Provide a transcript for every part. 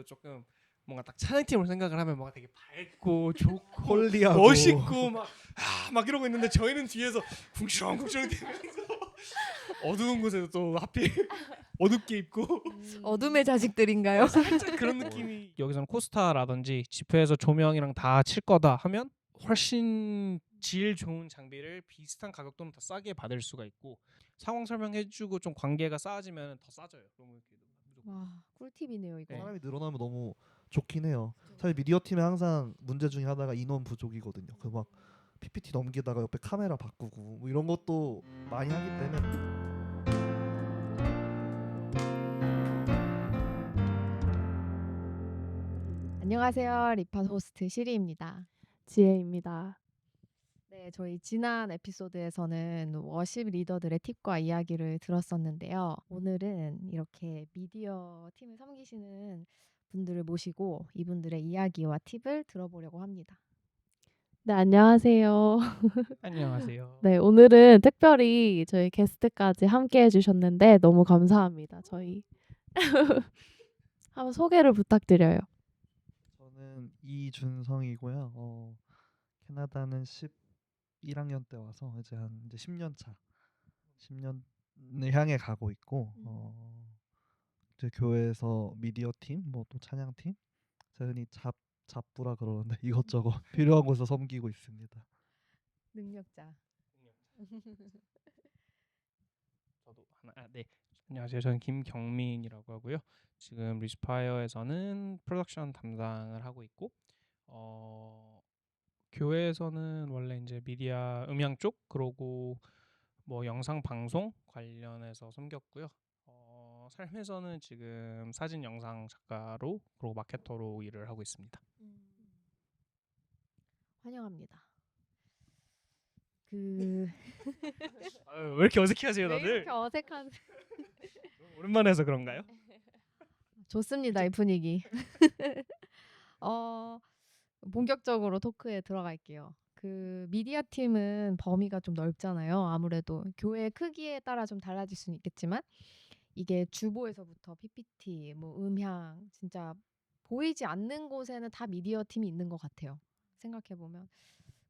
아무래도 조금 뭔가 딱 찬양팀을 생각을 하면 뭔가 되게 밝고 좋고 홀리하고 멋있고 막 이러고 있는데 저희는 뒤에서 궁시렁궁시렁 대면서 어두운 곳에서 또 하필 어둡게 입고 어둠의 자식들인가요? 살짝 그런 느낌이 여기서는 코스타라든지 지프에서 조명이랑 다 칠 거다 하면 훨씬 질 좋은 장비를 비슷한 가격 또는 더 싸게 받을 수가 있고 상황 설명해주고 좀 관계가 쌓아지면 더 싸져요. 너무 이렇게 무조건. 와, 꿀팁이네요 이거. 네. 사람이 늘어나면 너무 좋긴 해요. 사실 미디어 팀에 항상 문제 중에 하나가 인원 부족이거든요. 그 막 PPT 넘기다가 옆에 카메라 바꾸고 뭐 이런 것도 많이 하기 때문에 안녕하세요. 리팟 호스트 시리입니다. 지혜입니다. 네, 저희 지난 에피소드에서는 워십 리더들의 팁과 이야기를 들었었는데요. 오늘은 이렇게 미디어 팀을 섬기시는 분들을 모시고 이분들의 이야기와 팁을 들어보려고 합니다. 네, 안녕하세요. 안녕하세요. 네, 오늘은 특별히 저희 게스트까지 함께 해주셨는데 너무 감사합니다. 저희 한번 소개를 부탁드려요. 저는 이준성이고요. 캐나다는 11학년 때 와서 이제 10년 차, 10년을 향해 가고 있고 이제 교회에서 미디어 팀, 뭐 또 찬양 팀, 제가 흔히 잡부라 그러는데 이것저것 필요한 곳에서 섬기고 있습니다. 능력자. 저도 하나 네. 안녕하세요. 저는 김경민이라고 하고요. 지금 리스파이어에서는 프로덕션 담당을 하고 있고 교회에서는 원래 이제 미디어 음향 쪽 그러고 뭐 영상 방송 관련해서 섬겼고요. 삶에서는 지금 사진 영상 작가로 그리고 마케터로 일을 하고 있습니다. 환영합니다. 왜 이렇게 어색해하세요, 왜 다들? 이렇게 어색한? 오랜만에 해서 그런가요? 좋습니다, 이 분위기. 본격적으로 토크에 들어갈게요. 그 미디어 팀은 범위가 좀 넓잖아요. 아무래도 교회 크기에 따라 좀 달라질 수는 있겠지만 이게 주보에서부터 PPT, 뭐 음향, 진짜 보이지 않는 곳에는 다 미디어 팀이 있는 것 같아요. 생각해 보면.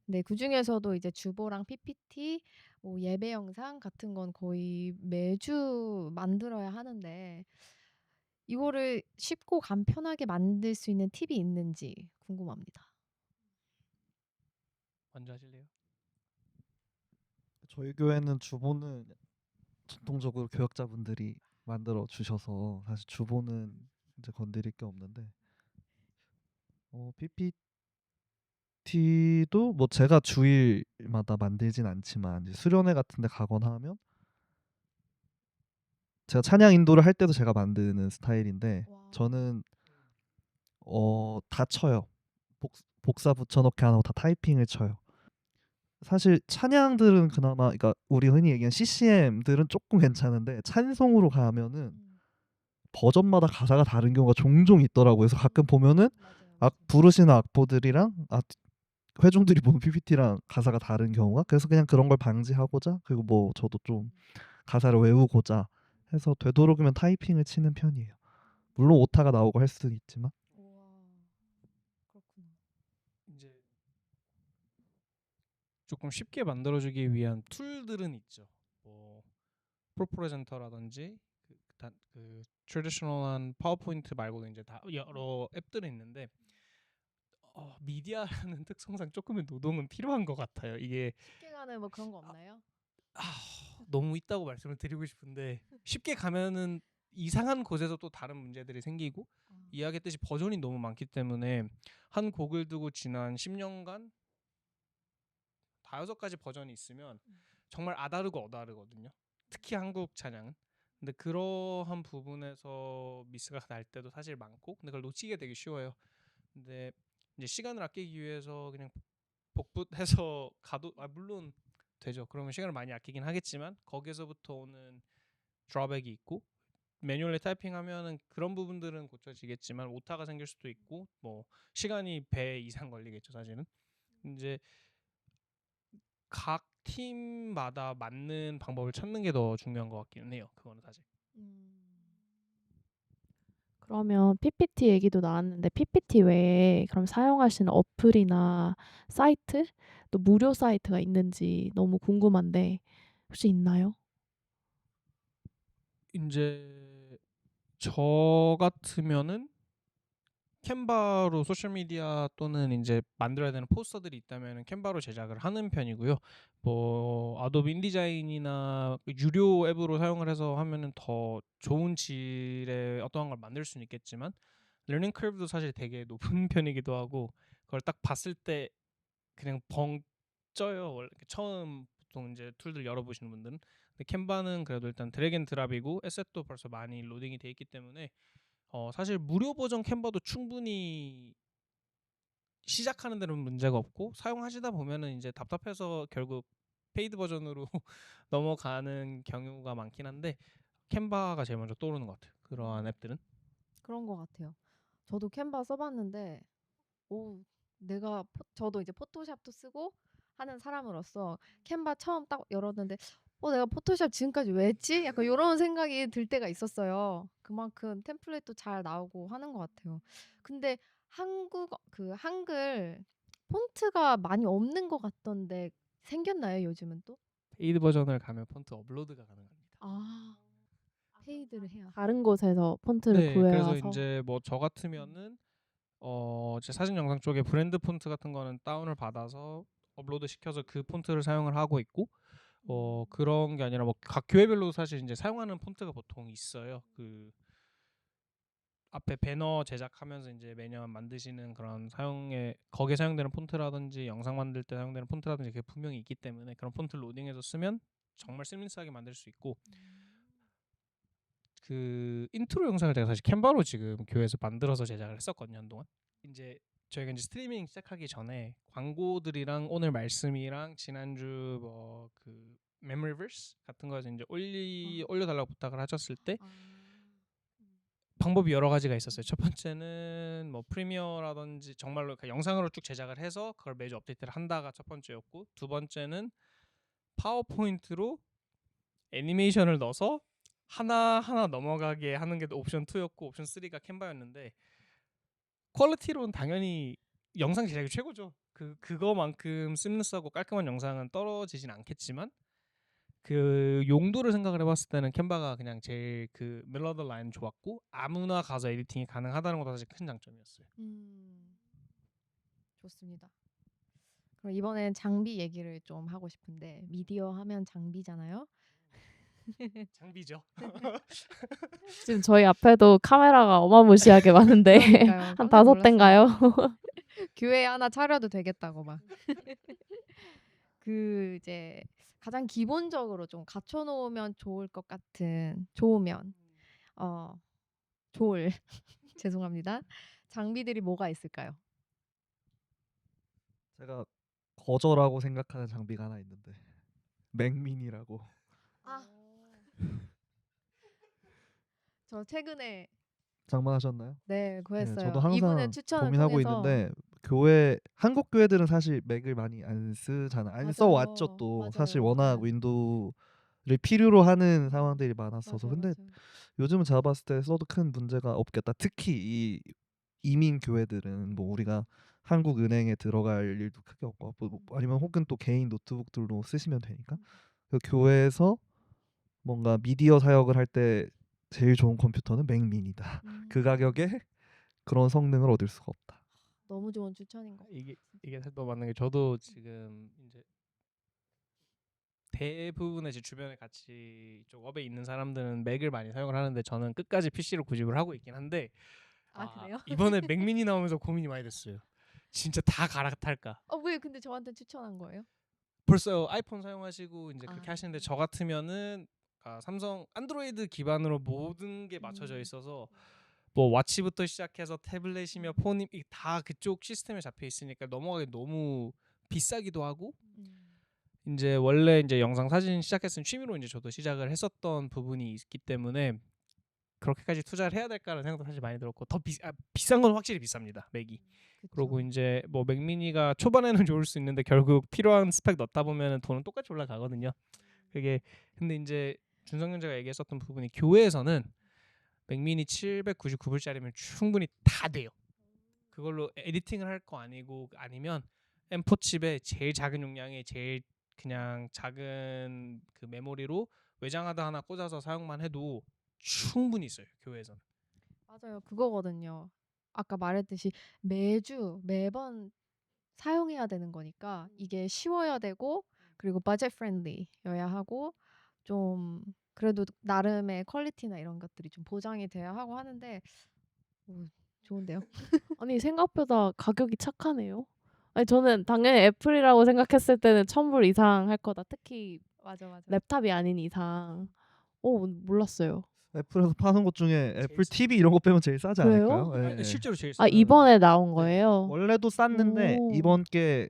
네, 그 중에서도 이제 주보랑 PPT, 뭐 예배 영상 같은 건 거의 매주 만들어야 하는데 이거를 쉽고 간편하게 만들 수 있는 팁이 있는지 궁금합니다. 먼저 하실래요? 저희 교회는 주보는 전통적으로 교역자분들이 만들어 주셔서 사실 주보는 이제 건드릴 게 없는데 PPT도 뭐 제가 주일마다 만들진 않지만 이제 수련회 같은 데 가거나 하면 제가 찬양 인도를 할 때도 제가 만드는 스타일인데 와. 저는 다 쳐요. 복사 붙여넣기 안 하고 다 타이핑을 쳐요. 사실 찬양들은 그나마 그러니까 우리 흔히 얘기하는 CCM들은 조금 괜찮은데 찬송으로 가면은 버전마다 가사가 다른 경우가 종종 있더라고요. 그래서 가끔 보면은 부르시는 악보들이랑 회중들이 보는 PPT랑 가사가 다른 경우가 그래서 그냥 그런 걸 방지하고자 그리고 뭐 저도 좀 가사를 외우고자 해서 되도록이면 타이핑을 치는 편이에요. 물론 오타가 나오고 할 수는 있지만 우와, 그렇구나. 이제 조금 쉽게 만들어주기 위한 툴들은 있죠. 뭐 프로프레젠터라든지 그 트래디셔널한 파워포인트 말고도 이제 다 여러 앱들이 있는데 미디어라는 특성상 조금의 노동은 필요한 것 같아요. 이게 쉽게 가는 뭐 그런 거 없나요? 너무 있다고 말씀을 드리고 싶은데 쉽게 가면은 이상한 곳에서 또 다른 문제들이 생기고 이야기했듯이 버전이 너무 많기 때문에 한 곡을 두고 지난 10년간 5-6가지 버전이 있으면 정말 아다르고 어다르거든요. 특히 한국 찬양은. 근데 그러한 부분에서 미스가 날 때도 사실 많고 근데 그걸 놓치게 되게 쉬워요. 근데 이제 시간을 아끼기 위해서 그냥 복붙해서 가도 물론 되죠. 그러면 시간을 많이 아끼긴 하겠지만 거기에서부터 오는 드랍백이 있고 매뉴얼에 타이핑하면은 그런 부분들은 고쳐지겠지만 오타가 생길 수도 있고 뭐 시간이 배 이상 걸리겠죠 사실은. 이제 각 팀마다 맞는 방법을 찾는 게 더 중요한 것 같기는 해요. 그거는 사실. 그러면 PPT 얘기도 나왔는데 PPT 외에 그럼 사용하시는 어플이나 사이트, 또 무료 사이트가 있는지 너무 궁금한데 혹시 있나요? 이제 저 같으면은 캔바로 소셜 미디어 또는 이제 만들어야 되는 포스터들이 있다면 캔바로 제작을 하는 편이고요. 뭐 아도비 인디자인이나 유료 앱으로 사용을 해서 하면은 더 좋은 질의 어떠한 걸 만들 수는 있겠지만 러닝 커브도 사실 되게 높은 편이기도 하고 그걸 딱 봤을 때 그냥 벙 쪄요. 원래 처음 보통 이제 툴들 열어보시는 분들은. 근데 캔바는 그래도 일단 드래그 앤 드랍이고 에셋도 벌써 많이 로딩이 돼 있기 때문에 사실 무료 버전 캔버도 충분히 시작하는 데는 문제가 없고 사용하시다 보면은 이제 답답해서 결국 페이드 버전으로 넘어가는 경우가 많긴 한데 캔바가 제일 먼저 떠오르는 것 같아요. 그러한 앱들은. 그런 것 같아요. 저도 캔바 써봤는데 오 저도 이제 포토샵도 쓰고 하는 사람으로서 캔바 처음 딱 열었는데 내가 포토샵 지금까지 왜 했지? 약간 요런 생각이 들 때가 있었어요. 그만큼 템플릿도 잘 나오고 하는 것 같아요. 근데 한글 폰트가 많이 없는 것 같던데 생겼나요, 요즘은 또? 페이드 버전을 가면 폰트 업로드가 가능합니다. 아, 페이드를 해야. 다른 곳에서 폰트를 네, 그래서 구해와서 이제 뭐 저 같으면은 제 사진 영상 쪽에 브랜드 폰트 같은 거는 다운을 받아서 업로드 시켜서 그 폰트를 사용을 하고 있고 그런 게 아니라 뭐 각 교회별로 사실 이제 사용하는 폰트가 보통 있어요. 그 앞에 배너 제작하면서 이제 매년 만드시는 그런 거기에 사용되는 폰트라든지 영상 만들 때 사용되는 폰트라든지 그게 분명히 있기 때문에 그런 폰트 로딩해서 쓰면 정말 스무스하게 만들 수 있고 그 인트로 영상을 제가 사실 캔바로 지금 교회에서 만들어서 제작을 했었거든요 한동안. 이제 저희가 이제 스트리밍 시작하기 전에 광고들이랑 오늘 말씀이랑 지난주 뭐 그 메모리버스 같은 거에서 이제 올려달라고 부탁을 하셨을 때 방법이 여러 가지가 있었어요. 첫 번째는 뭐 프리미어라든지 정말로 그 영상으로 쭉 제작을 해서 그걸 매주 업데이트를 한다가 첫 번째였고 두 번째는 파워포인트로 애니메이션을 넣어서 하나하나 넘어가게 하는 게 옵션 2였고 옵션 3가 캔바였는데 퀄리티로는 당연히 영상 제작이 최고죠. 그거만큼 스무스하고 깔끔한 영상은 떨어지진 않겠지만 그 용도를 생각을 해봤을 때는 캔바가 그냥 제일 그 멜로디 라인 좋았고 아무나 가서 에디팅이 가능하다는 것도 사실 큰 장점이었어요. 좋습니다. 그럼 이번엔 장비 얘기를 좀 하고 싶은데 미디어 하면 장비잖아요. 장비죠. 지금 저희 앞에도 카메라가 어마무시하게 많은데 그러니까요. 한 깜짝 5대인가요? 교회 하나 차려도 되겠다고 막. 그 이제 가장 기본적으로 좀 갖춰놓으면 좋을 것 같은 좋을 죄송합니다. 장비들이 뭐가 있을까요? 제가 거저라고 생각하는 장비가 하나 있는데 맥미니라고. 저 최근에 장만하셨나요? 네 구했어요. 저도 이분의 항상 추천을 고민하고 통해서 있는데 한국 교회들은 사실 맥을 많이 안 쓰잖아. 안 맞아요. 써왔죠. 또 사실 맞아요. 워낙 맞아요. 윈도우를 필요로 하는 상황들이 많았어서. 맞아요. 근데 맞아요. 요즘은 제가 봤을 때 써도 큰 문제가 없겠다. 특히 이 이민 교회들은 뭐 우리가 한국 은행에 들어갈 일도 크게 없고 아니면 혹은 또 개인 노트북들로 쓰시면 되니까 그 교회에서 뭔가 미디어 사역을 할 때 제일 좋은 컴퓨터는 맥미니다. 그 가격에 그런 성능을 얻을 수가 없다. 너무 좋은 추천인 것 같아요. 이게 또 맞는 게 저도 지금 이제 대부분의 제 주변에 같이 이쪽 업에 있는 사람들은 맥을 많이 사용을 하는데 저는 끝까지 PC로 구입을 하고 있긴 한데 그래요? 이번에 맥미니 나오면서 고민이 많이 됐어요. 진짜 다 갈아탈까? 왜 근데 저한테 추천한 거예요? 벌써 아이폰 사용하시고 이제 그렇게 아. 하시는데 저 같으면은 삼성 안드로이드 기반으로 모든 게 맞춰져 있어서 뭐 와치부터 시작해서 태블릿이며 폰이 다 그쪽 시스템에 잡혀 있으니까 넘어가기 너무 비싸기도 하고 이제 원래 이제 영상 사진 시작했으면 취미로 이제 저도 시작을 했었던 부분이 있기 때문에 그렇게까지 투자를 해야 될까라는 생각도 사실 많이 들었고 더 비싼 건 확실히 비쌉니다 맥이. 그리고 이제 뭐 맥미니가 초반에는 좋을 수 있는데 결국 필요한 스펙 넣다 보면은 돈은 똑같이 올라가거든요. 그게 근데 이제 준성 형제가 얘기했었던 부분이 교회에서는 맥미니 799불짜리면 충분히 다 돼요. 그걸로 에디팅을 할 거 아니고 아니면 M4 칩에 제일 작은 용량의 제일 그냥 작은 그 메모리로 외장하드 하나 꽂아서 사용만 해도 충분히 있어요. 교회에서는. 맞아요. 그거거든요. 아까 말했듯이 매번 사용해야 되는 거니까 이게 쉬워야 되고 그리고 버젯 프렌들리여야 하고 좀 그래도 나름의 퀄리티나 이런 것들이 좀 보장이 돼야 하고 하는데 좋은데요? 아니 생각보다 가격이 착하네요. 아니 저는 당연히 애플이라고 생각했을 때는 1,000불 이상 할 거다. 특히 맞아. 랩탑이 아닌 이상. 몰랐어요. 애플에서 파는 것 중에 애플 싸. TV 이런 거 빼면 제일 싸지 그래요? 않을까요? 아니, 예. 실제로 제일 아 싸요. 이번에 나온 네. 거예요? 원래도 쌌는데 오. 이번 게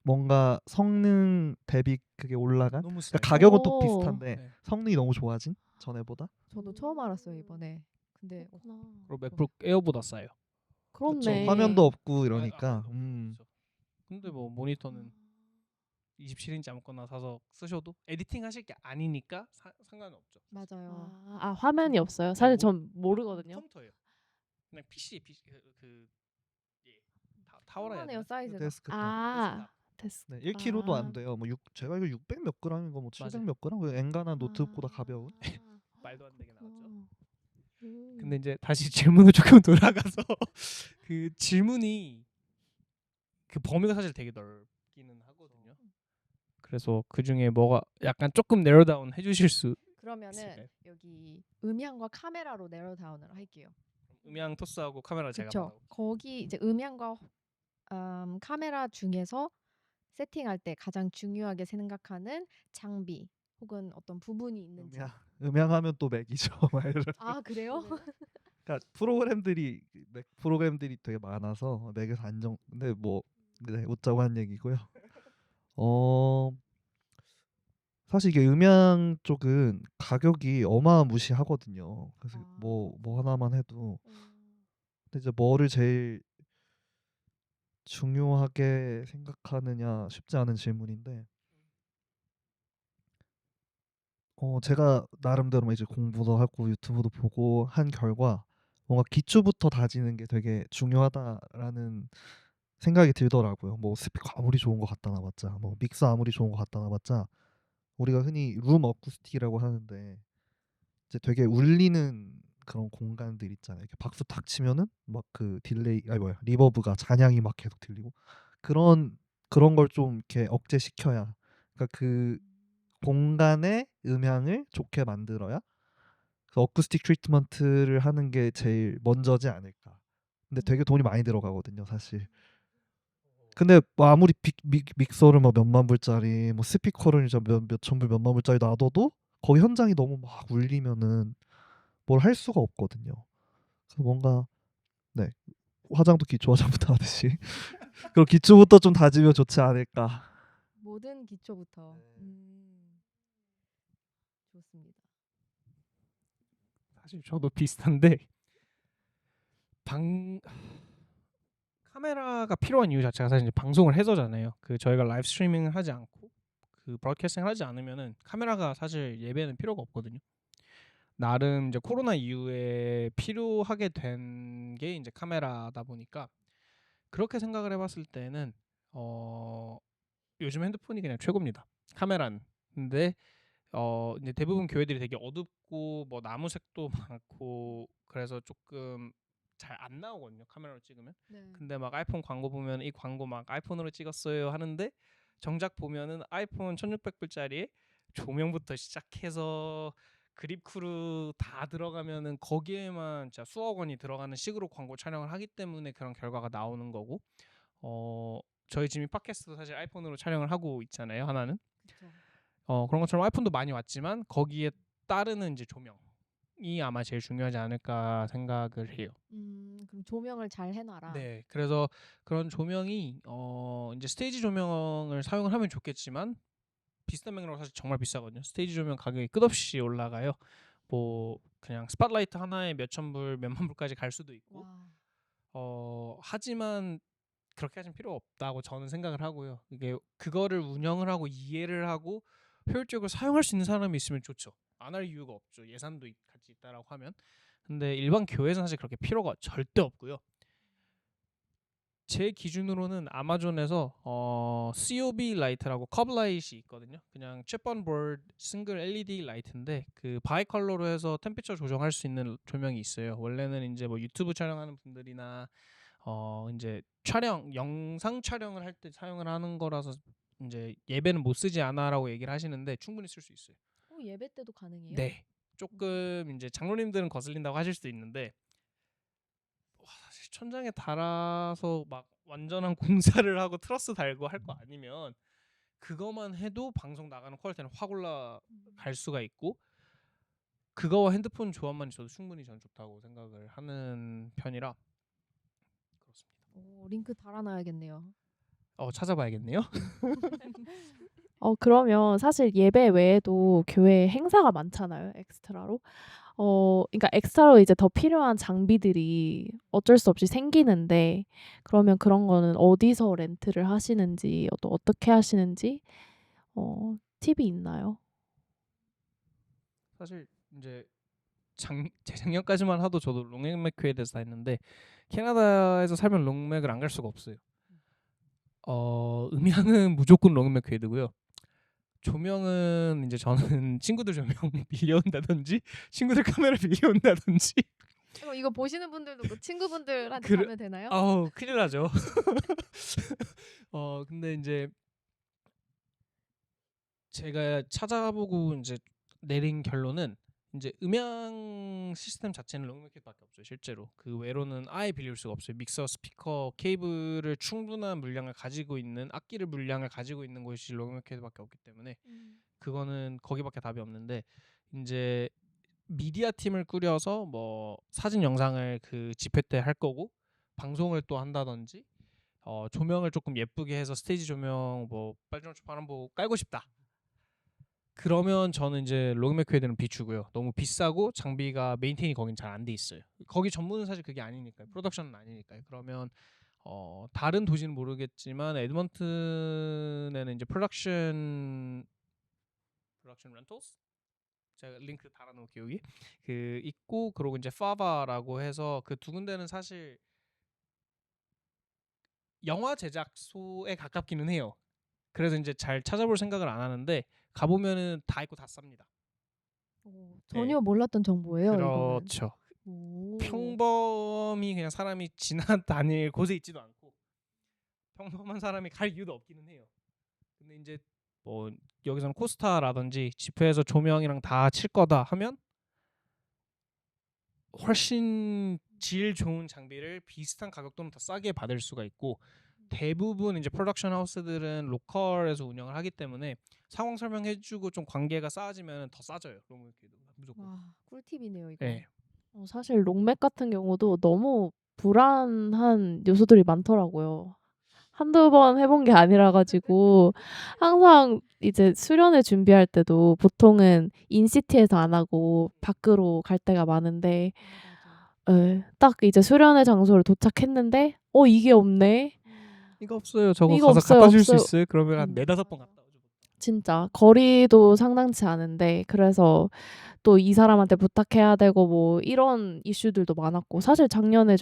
뭔가 성능 대비 그게 올라간. 너무 그러니까 싸요. 가격은 또 오. 비슷한데 네. 성능이 너무 좋아진 전에보다. 저도 처음 알았어요 이번에. 근데 그렇구나. 그리고 맥북 에어보다 싸요. 그렇네. 화면도 없고 아, 이러니까. 그렇죠. 근데 뭐 모니터는 27인치 아무거나 사서 쓰셔도 에디팅 하실 게 아니니까 상관은 없죠. 맞아요. 화면이 없어요. 사실 전 모르거든요. 컴퓨터예요. 그냥 PC 타워라 해야 하네요 되나? 사이즈가. 데스크탑. 데스크. 네, 1kg도 안 돼요. 뭐 제가 이거 600 몇 g이고 뭐 700 맞아요. 몇 g. 그 엔간한 노트북보다 가벼운. 말도 안 되게 나왔죠. 음. 근데 이제 다시 질문을 조금 돌아가서 그 질문이 그 범위가 사실 되게 넓기는 하거든요. 그래서 그 중에 뭐가 약간 조금 내려다운 해주실 수 그러면은 있을까요? 여기 음향과 카메라로 내려 다운을 할게요. 음향 토스하고 카메라 제가 그렇죠. 받아볼게요. 거기 이제 음향과 카메라 중에서 세팅할 때 가장 중요하게 생각하는 장비 혹은 어떤 부분이 있는지. 음향하면 또 맥이죠. 막 이런. 아 그래요? 그러니까 맥 프로그램들이 되게 많아서 맥에서 안정. 근데 뭐 네, 웃자고 한 얘기고요. 사실 이게 음향 쪽은 가격이 어마무시하거든요. 그래서 뭐 하나만 해도. 근데 이제 뭐를 제일 중요하게 생각하느냐 쉽지 않은 질문인데, 제가 나름대로 이제 공부도 하고 유튜브도 보고 한 결과 뭔가 기초부터 다지는 게 되게 중요하다라는 생각이 들더라고요. 뭐 스피커 아무리 좋은 거 갖다 놔봤자, 뭐 믹서 아무리 좋은 거 갖다 놔봤자, 우리가 흔히 룸 어쿠스틱이라고 하는데 이제 되게 울리는 그런 공간들 있잖아요. 이렇게 박수 탁 치면은 막 그 딜레이, 리버브가 잔향이 막 계속 들리고 그런 걸 좀 이렇게 억제시켜야, 그러니까 그 공간의 음향을 좋게 만들어야 그 어쿠스틱 트리트먼트를 하는 게 제일 먼저지 않을까. 근데 되게 돈이 많이 들어가거든요, 사실. 근데 뭐 아무리 믹서를 뭐 몇만 불짜리, 뭐 스피커를 이제 몇천 불 몇만 불짜리 놔둬도 거기 현장이 너무 막 울리면은 뭘 할 수가 없거든요. 그래서 뭔가 네, 화장도 기초 화장부터 하듯이 그럼 기초부터 좀 다지면 좋지 않을까. 모든 기초부터. 좋습니다. 사실 저도 비슷한데 카메라가 필요한 이유 자체가 사실 이제 방송을 해서잖아요. 그 저희가 라이브 스트리밍을 하지 않고 그 브로드캐스팅을 하지 않으면은 카메라가 사실 예배는 필요가 없거든요. 나름 이제 코로나 이후에 필요하게 된 게 이제 카메라다 보니까 그렇게 생각을 해봤을 때는 요즘 핸드폰이 그냥 최고입니다. 카메라는. 근데 이제 대부분 교회들이 되게 어둡고 뭐 나무색도 많고 그래서 조금 잘 안 나오거든요. 카메라로 찍으면. 네. 근데 막 아이폰 광고 보면 이 광고 막 아이폰으로 찍었어요 하는데 정작 보면은 아이폰 1600불짜리에 조명부터 시작해서 그립 크루 다 들어가면은 거기에만 진짜 수억 원이 들어가는 식으로 광고 촬영을 하기 때문에 그런 결과가 나오는 거고, 저희 지금 팟캐스트도 사실 아이폰으로 촬영을 하고 있잖아요. 하나는. 그렇죠. 그런 것처럼 아이폰도 많이 왔지만 거기에 따르는 이제 조명이 아마 제일 중요하지 않을까 생각을 해요. 그럼 조명을 잘 해놔라. 네, 그래서 그런 조명이 이제 스테이지 조명을 사용을 하면 좋겠지만 비슷한 맥락으로 사실 정말 비싸거든요. 스테이지 조명 가격이 끝없이 올라가요. 뭐 그냥 스팟라이트 하나에 몇천 불, 몇만 불까지 갈 수도 있고. 하지만 그렇게 하시면 필요 없다고 저는 생각을 하고요. 이게 그거를 운영을 하고 이해를 하고 효율적으로 사용할 수 있는 사람이 있으면 좋죠. 안 할 이유가 없죠. 예산도 같이 있다라고 하면. 근데 일반 교회에서는 사실 그렇게 필요가 절대 없고요. 제 기준으로는 아마존에서 COB 라이트라고 컵 라이트이 있거든요. 그냥 chipboard 싱글 LED 라이트인데 그 바이 컬러로 해서 템퍼처 조정할 수 있는 조명이 있어요. 원래는 이제 뭐 유튜브 촬영하는 분들이나 이제 영상 촬영을 할 때 사용을 하는 거라서 이제 예배는 못 쓰지 않아라고 얘기를 하시는데 충분히 쓸 수 있어요. 예배 때도 가능해요? 네. 조금 이제 장로님들은 거슬린다고 하실 수도 있는데 사실 천장에 달아서 막 완전한 공사를 하고 트러스 달고 할 거 아니면 그거만 해도 방송 나가는 퀄리티는 확 올라갈 수가 있고 그거와 핸드폰 조합만 있어도 충분히 저는 좋다고 생각을 하는 편이라 그렇습니다. 링크 달아놔야겠네요. 찾아봐야겠네요. 그러면 사실 예배 외에도 교회 행사가 많잖아요, 엑스트라로. 그러니까 엑스트라로 이제 더 필요한 장비들이 어쩔 수 없이 생기는데 그러면 그런 거는 어디서 렌트를 하시는지 또 어떻게 하시는지 팁이 있나요? 사실 이제 재작년까지만 하도 저도 롱맥교회에 대해서 다 했는데 캐나다에서 살면 롱맥을 안 갈 수가 없어요. 음향은 무조건 롱맥교회 되고요. 조명은 이제 저는 친구들 조명 빌려온다든지 친구들 카메라 빌려온다든지 이거 보시는 분들도 뭐 친구분들한테 그래- 가면 되나요? 큰일 나죠. 근데 이제 제가 찾아보고 이제 내린 결론은 이제 음향 시스템 자체는 롱맥밖에 없어요. 실제로 그 외로는 아예 빌릴 수가 없어요. 믹서, 스피커, 케이블을 충분한 물량을 가지고 있는 악기를 물량을 가지고 있는 곳이 롱맥밖에 없기 때문에 그거는 거기밖에 답이 없는데 이제 미디어 팀을 꾸려서 뭐 사진 영상을 그 집회 때 할 거고 방송을 또 한다든지 조명을 조금 예쁘게 해서 스테이지 조명 뭐 빨간색 파란보 깔고 싶다. 그러면 저는 이제 롱맥회들은 비추고요. 너무 비싸고 장비가 메인테인이 거긴 잘 안 돼 있어요. 거기 전문은 사실 그게 아니니까요. 프로덕션은 아니니까요. 그러면 다른 도시는 모르겠지만 에드먼튼에는 이제 프로덕션 렌털스 제가 링크 달아놓을게요 여기 그 있고 그리고 이제 파바라고 해서 그 두 군데는 사실 영화 제작소에 가깝기는 해요. 그래서 이제 잘 찾아볼 생각을 안 하는데 가보면은 다 있고 다 쌉니다. 전혀 몰랐던 정보예요. 이거는. 그렇죠. 오. 평범히 그냥 사람이 지나다닐 곳에 있지도 않고 평범한 사람이 갈 이유도 없기는 해요. 근데 이제 뭐 여기서는 코스타라든지 집회에서 조명이랑 다 칠 거다 하면 훨씬 질 좋은 장비를 비슷한 가격 또는 더 싸게 받을 수가 있고 대부분 이제 프로덕션 하우스들은 로컬에서 운영을 하기 때문에 상황 설명해주고 좀 관계가 쌓아지면 더 싸져요. 무조건. 와, 꿀팁이네요 이거. 네. 사실 롱맥 같은 경우도 너무 불안한 요소들이 많더라고요. 한두 번 해본 게 아니라 가지고 항상 이제 수련회 준비할 때도 보통은 인시티에서 안 하고 밖으로 갈 때가 많은데 딱 이제 수련회 장소를 도착했는데 이게 없네. 이거 없어요. 저거 이거 가서 없어요, 갖다 줄 수 없어요. 있어요? 그러면 한 4-5번 갔다 오죠. 진짜 거리도 상당치 않은데 그래서 또 이 사람한테 부탁해야 되고 뭐 이런 이슈들도 많았고 사실 작년에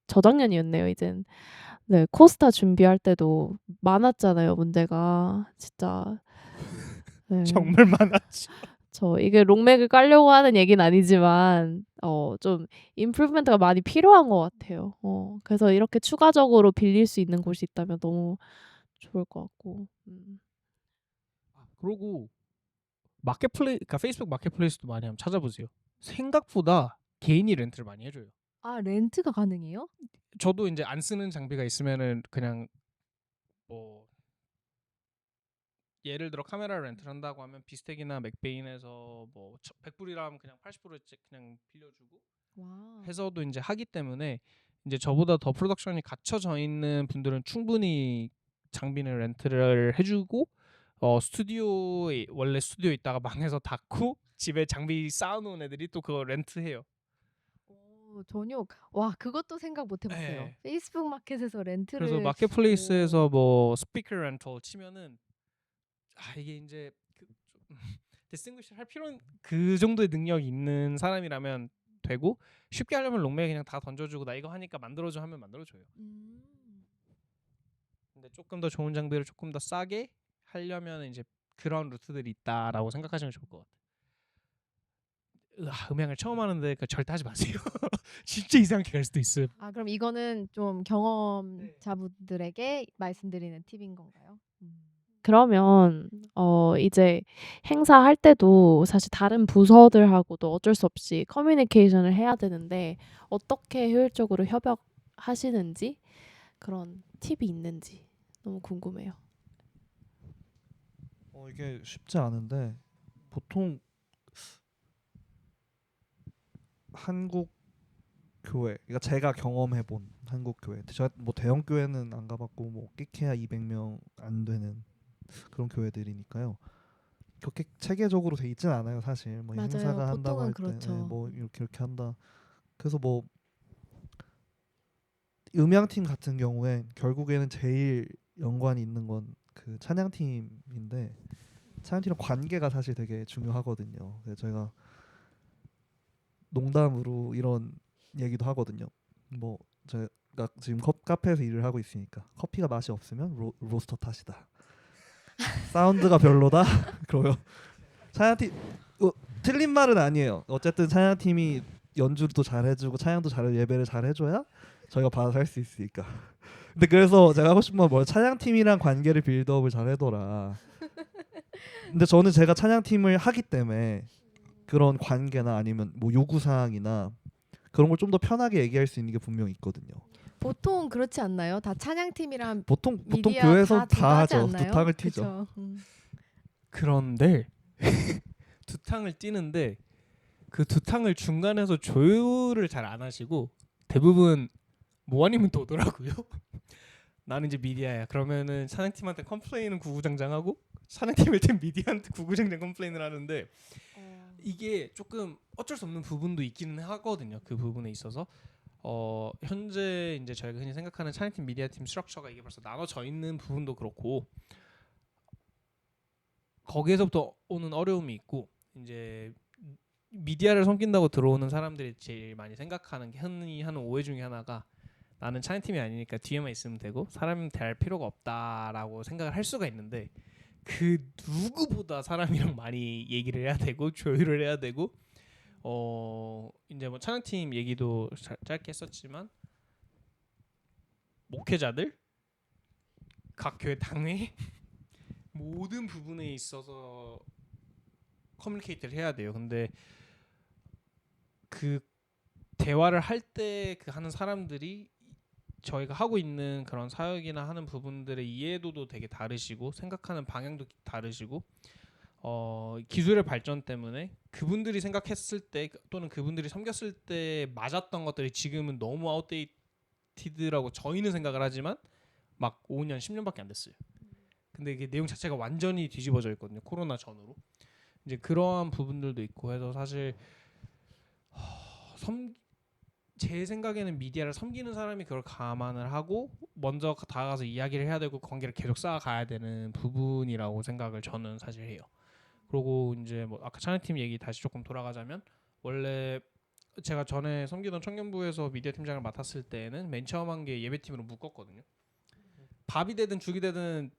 저작년이었네요 이젠. 네, 코스타 준비할 때도 많았잖아요 문제가 진짜. 네. 정말 많았죠. 이게 롱맥을 깔려고 하는 얘기는 아니지만 좀 임프루브먼트가 많이 필요한 것 같아요. 그래서 이렇게 추가적으로 빌릴 수 있는 곳이 있다면 너무 좋을 것 같고. 그리고 그러니까 페이스북 마켓플레이스도 많이 한번 찾아보세요. 생각보다 개인이 렌트를 많이 해줘요. 아, 렌트가 가능해요? 저도 이제 안 쓰는 장비가 있으면은 그냥 뭐 예를 들어 카메라를 렌트를 한다고 하면 비스텍이나 맥베인에서 뭐 100불이라면 그냥 80불을 그냥 빌려주고 와. 해서도 이제 하기 때문에 이제 저보다 더 프로덕션이 갖춰져 있는 분들은 충분히 장비는 렌트를 해주고 스튜디오에 원래 스튜디오에 있다가 망해서 닫고 집에 장비 쌓아놓은 애들이 또 그거 렌트해요. 전혀 그것도 생각 못 해봤어요. 네. 페이스북 마켓에서 렌트를. 그래서 마켓플레이스에서 뭐 스피커 렌털 치면은 이게 이제 디스팅귀시 할 필요는 그 정도의 능력이 있는 사람이라면 되고 쉽게 하려면 롱메에 그냥 다 던져주고 나 이거 하니까 만들어줘 하면 만들어줘요. 근데 조금 더 좋은 장비를 조금 더 싸게 하려면 이제 그런 루트들이 있다라고 생각하시면 좋을 것 같아요. 음향을 처음 하는데 절대 하지 마세요. 진짜 이상하게 갈 수도 있어요. 아 그럼 이거는 좀 경험자분들에게 말씀드리는 팁인 건가요? 그러면 이제 행사할 때도 사실 다른 부서들하고도 어쩔 수 없이 커뮤니케이션을 해야 되는데 어떻게 효율적으로 협업하시는지 그런 팁이 있는지 너무 궁금해요. 이게 쉽지 않은데 보통 한국 교회, 그러니까 제가 경험해본 한국 교회, 제가 뭐 대형 교회는 안 가봤고 뭐 끼케야 200명 안 되는 그런 교회들이니까요. 그렇게 체계적으로 돼 있진 않아요, 사실. 뭐 맞아요. 행사가 한다고 보통은 할 때, 그렇죠. 뭐 이렇게 한다. 그래서 뭐 음향팀 같은 경우에 결국에는 제일 연관이 있는 건 그 찬양팀인데 찬양팀이랑 관계가 사실 되게 중요하거든요. 그래서 저희가 농담으로 이런 얘기도 하거든요. 뭐 제가 지금 카페에서 일을 하고 있으니까 커피가 맛이 없으면 로스터 탓이다. 사운드가 별로다. 그러면 찬양팀 틀린 말은 아니에요. 어쨌든 찬양팀이 연주도 잘해주고 찬양도 잘 예배를 잘 해줘야 저희가 받아서 할 수 있으니까. 근데 그래서 제가 하고 싶은 건 뭐예요? 찬양팀이랑 관계를 빌드업을 잘 해둬라. 근데 저는 제가 찬양팀을 하기 때문에 그런 관계나 아니면 뭐 요구사항이나 그런 걸 좀 더 편하게 얘기할 수 있는 게 분명히 있거든요. 보통 그렇지 않나요? 다 찬양팀이랑 보통 미디어 교회에서 다 다 하지 하죠. 않나요? 두탕을 튀죠. 그쵸? 그런데 두탕을 띄는데 그 두탕을 중간에서 조율을 잘 안 하시고 대부분 뭐 아니면 또 오더라고요. 나는 이제 미디어야. 그러면은 찬양팀한테 컴플레인은 구구장장하고 찬양팀일 땐 미디어한테 구구장장 컴플레인을 하는데 이게 조금 어쩔 수 없는 부분도 있기는 하거든요. 그 부분에 있어서 현재 이제 저희가 흔히 생각하는 찬양팀 미디어팀 스트럭처가 이게 벌써 나눠져 있는 부분도 그렇고 거기에서부터 오는 어려움이 있고 이제 미디어를 섬긴다고 들어오는 사람들이 제일 많이 생각하는 게 흔히 하는 오해 중에 하나가 나는 찬양팀이 아니니까 뒤에만 있으면 되고 사람 대할 필요가 없다라고 생각을 할 수가 있는데 그 누구보다 사람이랑 많이 얘기를 해야 되고 조율을 해야 되고 이제 뭐 찬양팀 얘기도 짧게 했었지만 목회자들 각 교회 당회 모든 부분에 있어서 커뮤니케이트를 해야 돼요. 근데 그 대화를 할 때 그 하는 사람들이 저희가 하고 있는 그런 사역이나 하는 부분들의 이해도도 되게 다르시고 생각하는 방향도 다르시고 기술의 발전 때문에 그분들이 생각했을 때 또는 그분들이 섬겼을 때 맞았던 것들이 지금은 너무 아웃데이티드라고 저희는 생각을 하지만 막 5년, 10년밖에 안 됐어요. 근데 이게 내용 자체가 완전히 뒤집어져 있거든요. 코로나 전후로. 이제 그러한 부분들도 있고 해서 사실 제 생각에는 미디어를 섬기는 사람이 그걸 감안을 하고 먼저 다가가서 이야기를 해야 되고 관계를 계속 쌓아가야 되는 부분이라고 생각을 저는 사실 해요. 그리고 이제 뭐 아까 찬양팀 얘기 다시 조금 돌아가자면 원래 제가 전에 섬기던 청년부에서 미디어 팀장을 맡았을 때는 맨 처음 한 게 예배팀으로 묶었거든요. 밥이 되든 죽이 되든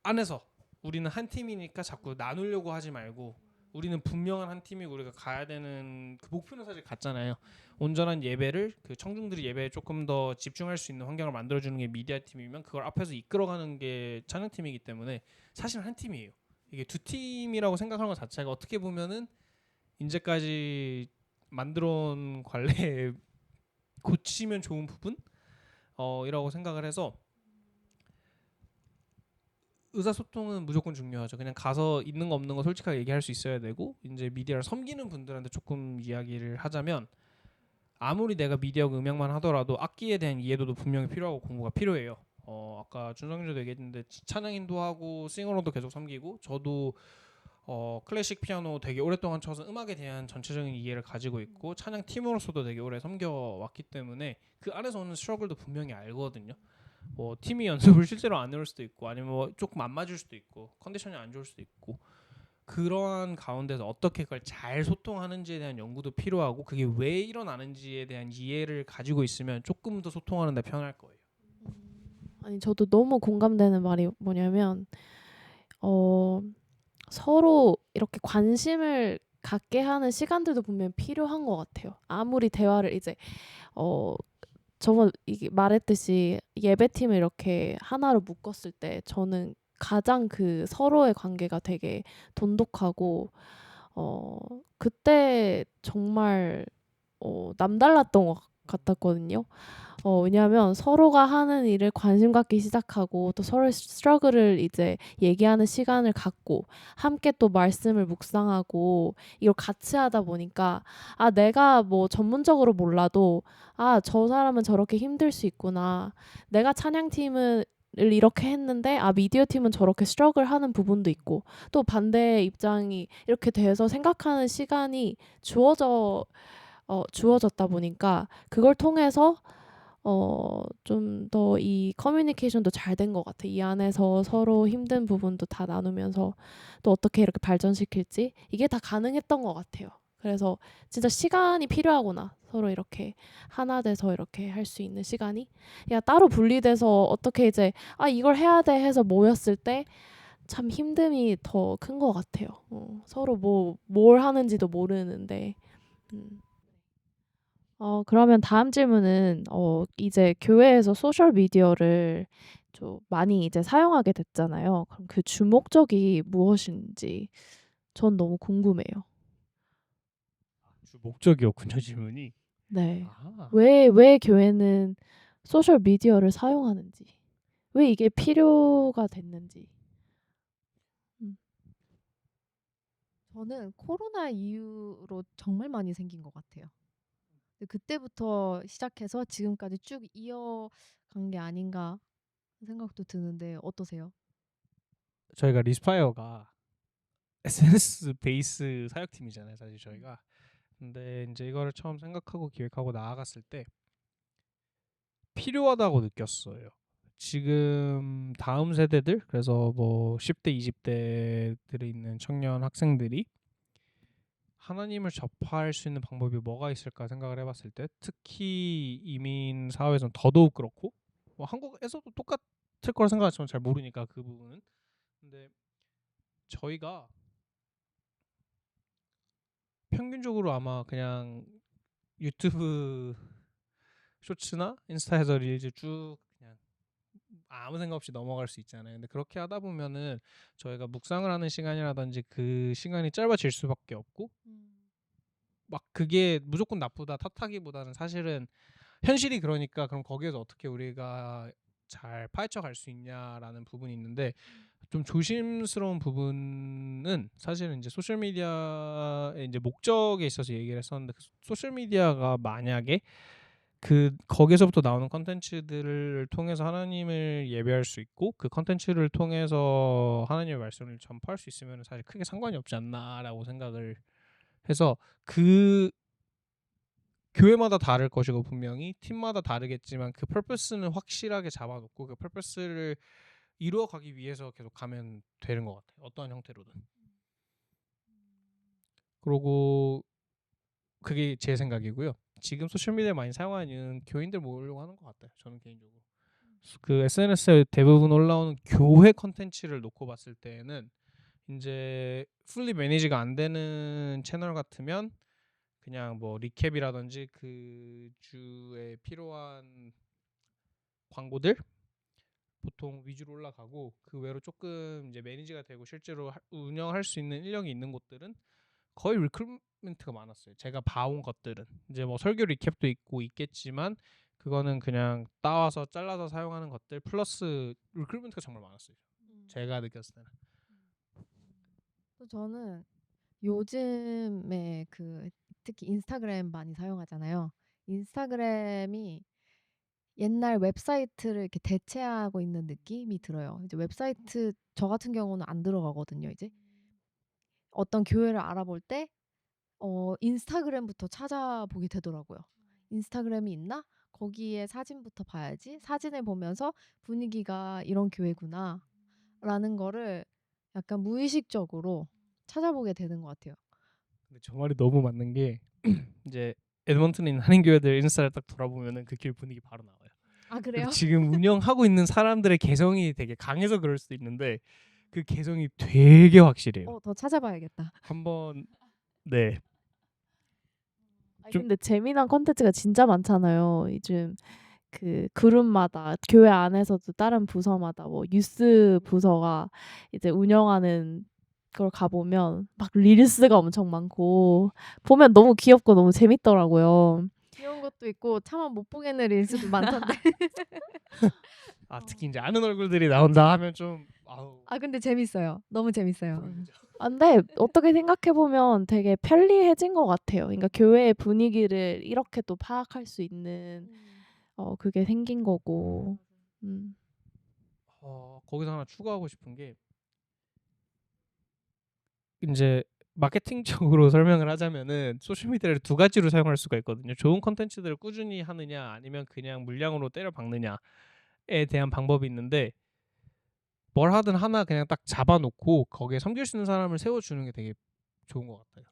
안에서 우리는 한 팀이니까 자꾸 나누려고 하지 말고 우리는 분명한 한 팀이고 우리가 가야 되는 그 목표는 사실 같잖아요. 온전한 예배를 그 청중들이 예배에 조금 더 집중할 수 있는 환경을 만들어주는 게 미디어 팀이면 그걸 앞에서 이끌어가는 게 찬양팀이기 때문에 사실 한 팀이에요. 이게 두 팀이라고 생각하는 것 자체가 어떻게 보면은 이제까지 만들어온 관례에 고치면 좋은 부분 이라고 생각을 해서 의사소통은 무조건 중요하죠. 그냥 가서 있는 거 없는 거 솔직하게 얘기할 수 있어야 되고 이제 미디어를 섬기는 분들한테 조금 이야기를 하자면 아무리 내가 미디어 음향만 하더라도 악기에 대한 이해도도 분명히 필요하고 공부가 필요해요. 아까 준성이도 얘기했는데 찬양인도 하고 싱어로도 계속 섬기고 저도 클래식 피아노 되게 오랫동안 쳐서 음악에 대한 전체적인 이해를 가지고 있고 찬양 팀으로서도 되게 오래 섬겨왔기 때문에 그 안에서 오는 스트러글도 분명히 알거든요. 뭐 팀이 연습을 실제로 안 해올 수도 있고 아니면 뭐 조금 안 맞을 수도 있고 컨디션이 안 좋을 수도 있고 그러한 가운데서 어떻게 그걸 잘 소통하는지에 대한 연구도 필요하고 그게 왜 일어나는지에 대한 이해를 가지고 있으면 조금 더 소통하는 데 편할 거예요. 아니 저도 너무 공감되는 말이 뭐냐면 서로 이렇게 관심을 갖게 하는 시간들도 분명 필요한 것 같아요. 아무리 대화를 이제 저번 이게 말했듯이 예배팀을 이렇게 하나로 묶었을 때 저는 가장 그 서로의 관계가 되게 돈독하고 그때 정말 남달랐던 것 같았거든요. 왜냐하면 서로가 하는 일을 관심 갖기 시작하고 또 서로의 스트러글을 이제 얘기하는 시간을 갖고 함께 또 말씀을 묵상하고 이걸 같이 하다 보니까 아 내가 뭐 전문적으로 몰라도 아 저 사람은 저렇게 힘들 수 있구나. 내가 찬양팀을 이렇게 했는데 아 미디어 팀은 저렇게 스트러글 하는 부분도 있고 또 반대의 입장이 이렇게 돼서 생각하는 시간이 주어졌다 보니까 그걸 통해서 좀 더 이 커뮤니케이션도 잘 된 것 같아. 이 안에서 서로 힘든 부분도 다 나누면서 또 어떻게 이렇게 발전시킬지 이게 다 가능했던 것 같아요. 그래서 진짜 시간이 필요하구나. 서로 이렇게 하나 돼서 이렇게 할 수 있는 시간이 야 따로 분리돼서 어떻게 이제 아 이걸 해야 돼 해서 모였을 때 참 힘듦이 더 큰 것 같아요. 서로 뭘 하는지도 모르는데. 그러면 다음 질문은 이제 교회에서 소셜 미디어를 좀 많이 이제 사용하게 됐잖아요. 그럼 그 주목적이 무엇인지 전 너무 궁금해요. 주 목적이었군요 질문이. 네. 아, 왜 교회는 소셜 미디어를 사용하는지, 왜 이게 필요가 됐는지. 저는 코로나 이후로 정말 많이 생긴 것 같아요. 근데 그때부터 시작해서 지금까지 쭉 이어간 게 아닌가 생각도 드는데 어떠세요? 저희가 리스파이어가 SNS 베이스 사역팀이잖아요, 사실 저희가. 근데 이제 이거를 처음 생각하고 기획하고 나아갔을 때 필요하다고 느꼈어요. 지금 다음 세대들, 그래서 뭐 10대, 20대들에 있는 청년 학생들이 하나님을 접할 수 있는 방법이 뭐가 있을까 생각을 해봤을 때 특히 이민 사회에서는 더더욱 그렇고 뭐 한국에서도 똑같을 거라 생각하지만 잘 모르니까 그 부분은. 근데 저희가 평균적으로 아마 그냥 유튜브 쇼츠나 인스타에서 릴즈 쭉 그냥 아무 생각 없이 넘어갈 수 있잖아요. 근데 그렇게 하다 보면은 저희가 묵상을 하는 시간이라든지 그 시간이 짧아질 수밖에 없고 막 그게 무조건 나쁘다 탓하기보다는 사실은 현실이 그러니까 그럼 거기에서 어떻게 우리가 잘 파헤쳐 갈 수 있냐라는 부분이 있는데 좀 조심스러운 부분은 사실은 이제 소셜 미디어의 이제 목적에 있어서 얘기를 했었는데 그 소셜 미디어가 만약에 그 거기서부터 나오는 컨텐츠들을 통해서 하나님을 예배할 수 있고 그 컨텐츠를 통해서 하나님의 말씀을 전파할 수 있으면 사실 크게 상관이 없지 않나라고 생각을 해서 그 교회마다 다를 것이고 분명히 팀마다 다르겠지만 그 퍼포스는 확실하게 잡아놓고 그 퍼포스를 이루어가기 위해서 계속 가면 되는 것 같아요. 어떠한 형태로든. 그리고 그게 제 생각이고요. 지금 소셜미디어 많이 사용하는 교인들 모으려고 하는 것 같아요. 저는 개인적으로. 그 SNS에 대부분 올라오는 교회 컨텐츠를 놓고 봤을 때에는 이제 풀리 매니지가 안 되는 채널 같으면 그냥 뭐 리캡이라든지 그 주에 필요한 광고들 보통 위주로 올라가고 그 외로 조금 이제 매니지가 되고 실제로 운영할 수 있는 인력이 있는 곳들은 거의 리크루트먼트가 많았어요. 제가 봐온 것들은 이제 뭐 설교 리캡도 있고 있겠지만 그거는 그냥 따와서 잘라서 사용하는 것들 플러스 리크루트먼트가 정말 많았어요. 제가 느꼈을 때는. 또 저는 요즘에 그 특히 인스타그램 많이 사용하잖아요. 인스타그램이 옛날 웹사이트를 이렇게 대체하고 있는 느낌이 들어요. 이제 웹사이트 저 같은 경우는 안 들어가거든요. 이제 어떤 교회를 알아볼 때 인스타그램부터 찾아보게 되더라고요. 인스타그램이 있나? 거기에 사진부터 봐야지. 사진을 보면서 분위기가 이런 교회구나 라는 거를 약간 무의식적으로 찾아보게 되는 것 같아요. 근데 저 말이 너무 맞는 게 이제 에드먼튼에 있는 한인교회들 인스타를 딱 돌아보면은 그 교회 분위기 바로 나와요. 아 그리고 그래요? 지금 운영하고 있는 사람들의 개성이 되게 강해서 그럴 수도 있는데 그 개성이 되게 확실해요. 더 찾아봐야겠다. 한번 네. 아니, 좀- 근데 재미난 콘텐츠가 진짜 많잖아요. 요즘 그 그룹마다 교회 안에서도 다른 부서마다 뭐 뉴스 부서가 이제 운영하는 걸 가보면 막 릴스가 엄청 많고 보면 너무 귀엽고 너무 재밌더라고요. 귀여운 것도 있고 차마 못 보겠는 릴스도 많던데. 특히 이제 아는 얼굴들이 나온다 하면 좀 아우. 아 근데 재밌어요. 너무 재밌어요. 보이죠. 근데 어떻게 생각해 보면 되게 편리해진 것 같아요. 그러니까 교회의 분위기를 이렇게 또 파악할 수 있는 그게 생긴 거고. 거기서 하나 추가하고 싶은 게 이제 마케팅적으로 설명을 하자면은 소셜 미디어를 두 가지로 사용할 수가 있거든요. 좋은 컨텐츠들을 꾸준히 하느냐 아니면 그냥 물량으로 때려 박느냐에 대한 방법이 있는데 뭘 하든 하나 그냥 딱 잡아놓고 거기에 섬길 수 있는 사람을 세워주는 게 되게 좋은 것 같아요.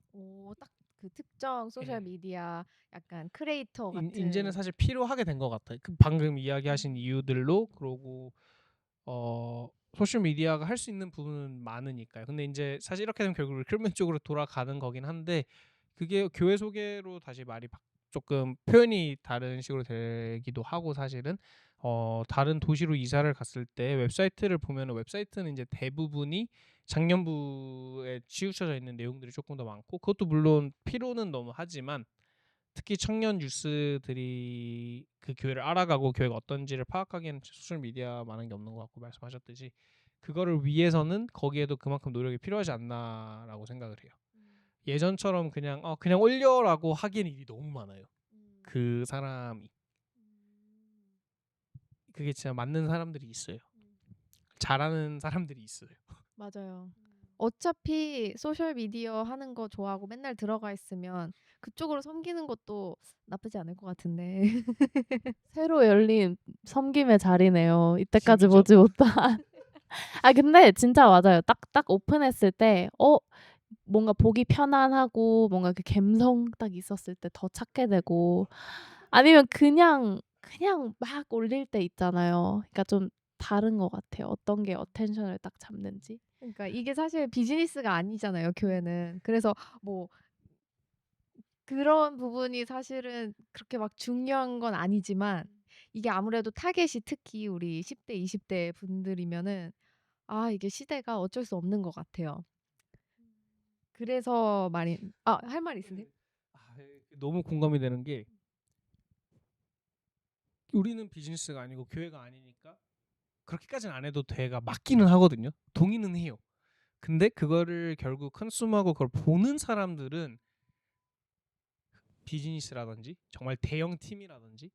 딱 그 특정 소셜 미디어 약간 크리에이터 같은. 이제는 사실 필요하게 된 것 같아요. 그 방금 이야기하신 이유들로 그러고 소셜 미디어가 할 수 있는 부분은 많으니까요. 근데 이제 사실 이렇게 되면 결국 리크루트먼트 쪽으로 돌아가는 거긴 한데 그게 교회 소개로 다시 말이 조금 표현이 다른 식으로 되기도 하고 사실은 다른 도시로 이사를 갔을 때 웹사이트를 보면 웹사이트는 이제 대부분이 장년부에 치우쳐져 있는 내용들이 조금 더 많고 그것도 물론 필요는 너무 하지만 특히 청년 뉴스들이 그 교회를 알아가고 교회가 어떤지를 파악하기에는 소셜 미디어 많은 게 없는 것 같고 말씀하셨듯이 그거를 위해서는 거기에도 그만큼 노력이 필요하지 않나라고 생각을 해요. 예전처럼 그냥 올려라고 하기엔 일이 너무 많아요. 그 사람이 그게 진짜 맞는 사람들이 있어요. 잘하는 사람들이 있어요. 맞아요. 어차피 소셜 미디어 하는 거 좋아하고 맨날 들어가 있으면 그쪽으로 섬기는 것도 나쁘지 않을 것 같은데. 새로 열린 섬김의 자리네요. 이때까지 재밌죠? 보지 못한. 근데 진짜 맞아요. 딱 오픈했을 때 뭔가 보기 편안하고 뭔가 그 감성 딱 있었을 때 더 찾게 되고 아니면 그냥 막 올릴 때 있잖아요. 그러니까 좀 다른 것 같아요. 어떤 게 어텐션을 딱 잡는지. 그러니까 이게 사실 비즈니스가 아니잖아요, 교회는. 그래서 뭐 그런 부분이 사실은 그렇게 막 중요한 건 아니지만 이게 아무래도 타겟이 특히 우리 10대, 20대 분들이면은 이게 시대가 어쩔 수 없는 것 같아요. 그래서 할 말 있으세요? 너무 공감이 되는 게 우리는 비즈니스가 아니고 교회가 아니니까 그렇게까지는 안 해도 돼가 맞기는 하거든요. 동의는 해요. 근데 그거를 결국 컨슈머하고 그걸 보는 사람들은 비즈니스라든지 정말 대형 팀이라든지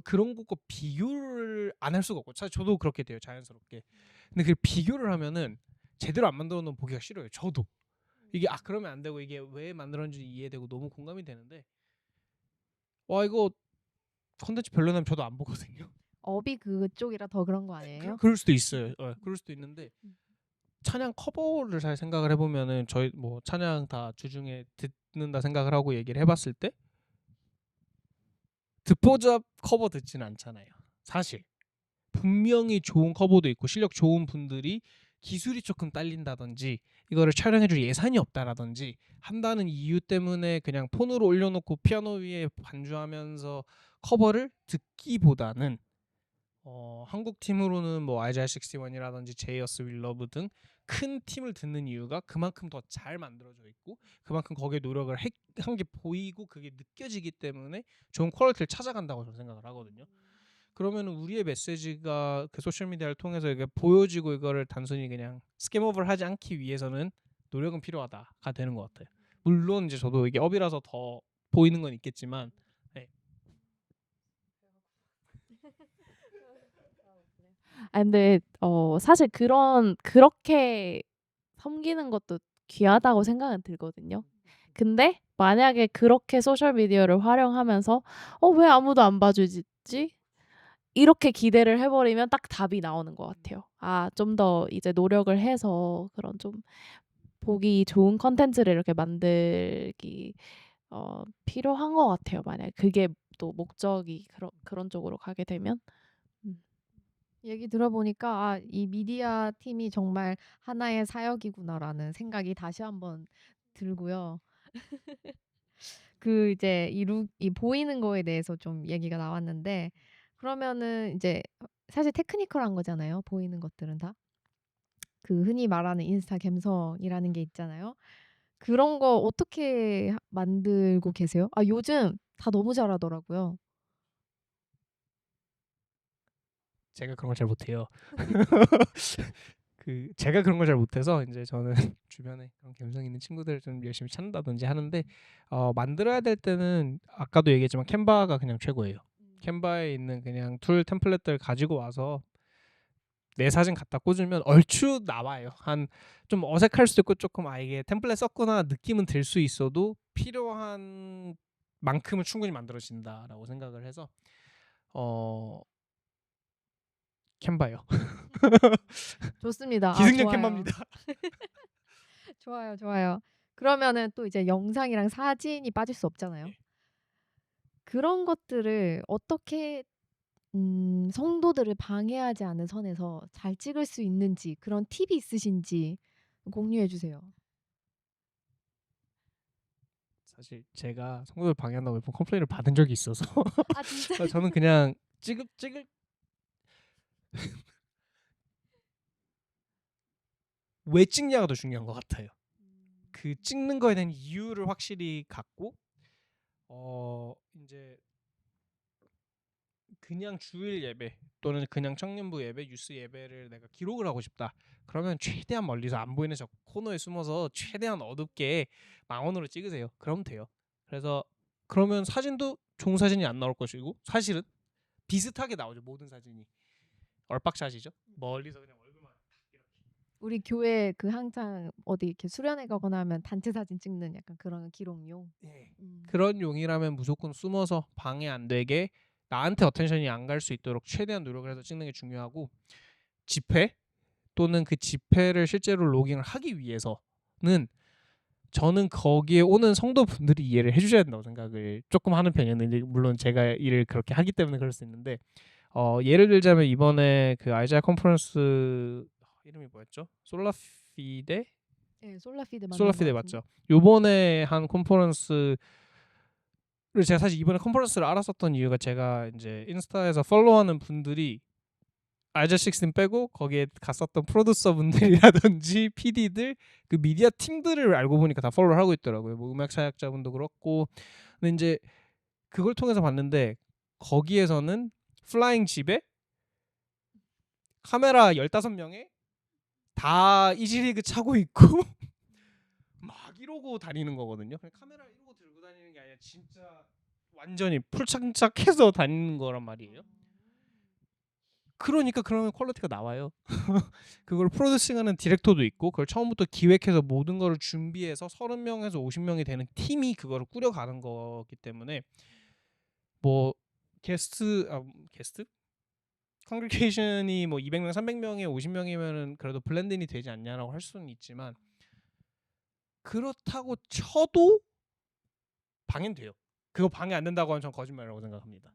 그런 것과 비교를 안 할 수가 없고 사실 저도 그렇게 돼요. 자연스럽게. 근데 그 비교를 하면은 제대로 안 만들어 놓은 보기가 싫어요. 저도. 이게 그러면 안 되고 이게 왜 만들었는지 이해되고 너무 공감이 되는데 이거 콘텐츠 별로면 저도 안 보거든요. 업이 그쪽이라 더 그런 거 아니에요? 그럴 수도 있어요. 그럴 수도 있는데 찬양 커버를 잘 생각을 해보면은 저희 뭐 찬양 다 주중에 듣는다 생각을 하고 얘기를 해봤을 때 듣보잡 커버 듣지는 않잖아요. 사실 분명히 좋은 커버도 있고 실력 좋은 분들이 기술이 조금 딸린다든지 이거를 촬영해줄 예산이 없다라든지 한다는 이유 때문에 그냥 폰으로 올려놓고 피아노 위에 반주하면서 커버를 듣기보다는 한국 팀으로는 뭐 아이자이 61이라든지 제이어스 윌러브 등 큰 팀을 듣는 이유가 그만큼 더 잘 만들어져 있고 그만큼 거기에 노력을 한 게 보이고 그게 느껴지기 때문에 좋은 퀄리티를 찾아간다고 저는 생각을 하거든요. 그러면 우리의 메시지가 그 소셜 미디어를 통해서 이게 보여지고 이거를 단순히 그냥 스캠 오버를 하지 않기 위해서는 노력은 필요하다가 되는 것 같아요. 물론 이제 저도 이게 업이라서 더 보이는 건 있겠지만 근데 사실 그렇게 섬기는 것도 귀하다고 생각은 들거든요. 근데 만약에 그렇게 소셜 미디어를 활용하면서 왜 아무도 안 봐주지? 이렇게 기대를 해버리면 딱 답이 나오는 것 같아요. 좀 더 이제 노력을 해서 그런 좀 보기 좋은 컨텐츠를 이렇게 만들기 필요한 것 같아요. 만약 그게 또 목적이 그런 쪽으로 가게 되면. 얘기 들어보니까 아, 이 미디어 팀이 정말 하나의 사역이구나라는 생각이 다시 한번 들고요. 그 이제 이 보이는 거에 대해서 좀 얘기가 나왔는데 그러면은 이제 사실 테크니컬한 거잖아요. 보이는 것들은 다. 그 흔히 말하는 인스타 감성이라는 게 있잖아요. 그런 거 어떻게 만들고 계세요? 아, 요즘 다 너무 잘하더라고요. 제가 그런 걸 잘 못해요. 그 제가 그런 걸 잘 못해서 이제 저는 주변에 그런 감성 있는 친구들 좀 열심히 찾는다든지 하는데 만들어야 될 때는 아까도 얘기했지만 캔바가 그냥 최고예요. 캔바에 있는 그냥 툴 템플릿들 가지고 와서 내 사진 갖다 꽂으면 얼추 나와요. 한 좀 어색할 수도 있고 조금 이게 템플릿 썼구나 느낌은 들 수 있어도 필요한 만큼은 충분히 만들어진다라고 생각을 해서 캔바요. 좋습니다. 기승전 좋아요. 캔바입니다. 좋아요, 좋아요. 그러면은 또 이제 영상이랑 사진이 빠질 수 없잖아요. 예. 그런 것들을 어떻게 성도들을 방해하지 않은 선에서 잘 찍을 수 있는지 그런 팁이 있으신지 공유해 주세요. 사실 제가 성도들 방해한다고 몇 번 컴플레인을 받은 적이 있어서 아 진짜? 저는 그냥 찍을 왜 찍냐가 더 중요한 것 같아요. 그 찍는 거에 대한 이유를 확실히 갖고 이제 그냥 주일 예배 또는 그냥 청년부 예배, 유스 예배를 내가 기록을 하고 싶다. 그러면 최대한 멀리서 안 보이는 저 코너에 숨어서 최대한 어둡게 망원으로 찍으세요. 그러면 돼요. 그래서 그러면 사진도 좋은 사진이 안 나올 것이고 사실은 비슷하게 나오죠. 모든 사진이 얼빡샷이죠. 멀리서 그냥 얼굴만 이렇게. 우리 교회 그 항상 어디 이렇게 수련회 가거나 하면 단체 사진 찍는 약간 그런 기록용. 네. 음. 그런 용이라면 무조건 숨어서 방해 안 되게 나한테 어텐션이 안 갈 수 있도록 최대한 노력을 해서 찍는 게 중요하고 집회 또는 그 집회를 실제로 로깅을 하기 위해서는 저는 거기에 오는 성도분들이 이해를 해주셔야 된다고 생각을 조금 하는 편이었는데 물론 제가 일을 그렇게 하기 때문에 그럴 수 있는데 예를 들자면 이번에 그 아이자야 컨퍼런스 이름이 뭐였죠? 솔라피데 네, 솔라피데 맞는 솔라피데 것 같은데. 맞죠? 요번에 한 컨퍼런스를 제가 사실 이번에 컨퍼런스를 알았었던 이유가 제가 이제 인스타에서 팔로우하는 분들이 아이자 16 빼고 거기에 갔었던 프로듀서 분들이라든지 PD들 그 미디어 팀들을 알고 보니까 다 팔로우를 하고 있더라고요. 뭐 음악 사역자분도 그렇고. 근데 이제 그걸 통해서 봤는데 거기에서는 플라잉 집에 카메라 15명에 다 이지리그 차고 있고 막 이러고 다니는 거거든요. 그냥 카메라 이러고 들고 다니는 게 아니라 진짜 완전히 풀착착해서 다니는 거란 말이에요. 그러니까 그러면 퀄리티가 나와요. 그걸 프로듀싱하는 디렉터도 있고 그걸 처음부터 기획해서 모든 거를 준비해서 30명에서 50명이 되는 팀이 그거를 꾸려가는 거기 때문에 뭐 게스트 컨그리게이션이 뭐 200명, 300명에 50명이면은 그래도 블렌딩이 되지 않냐라고 할 수는 있지만 그렇다고 쳐도 방해는 돼요. 그거 방해 안 된다고 하면 전 거짓말이라고 생각합니다.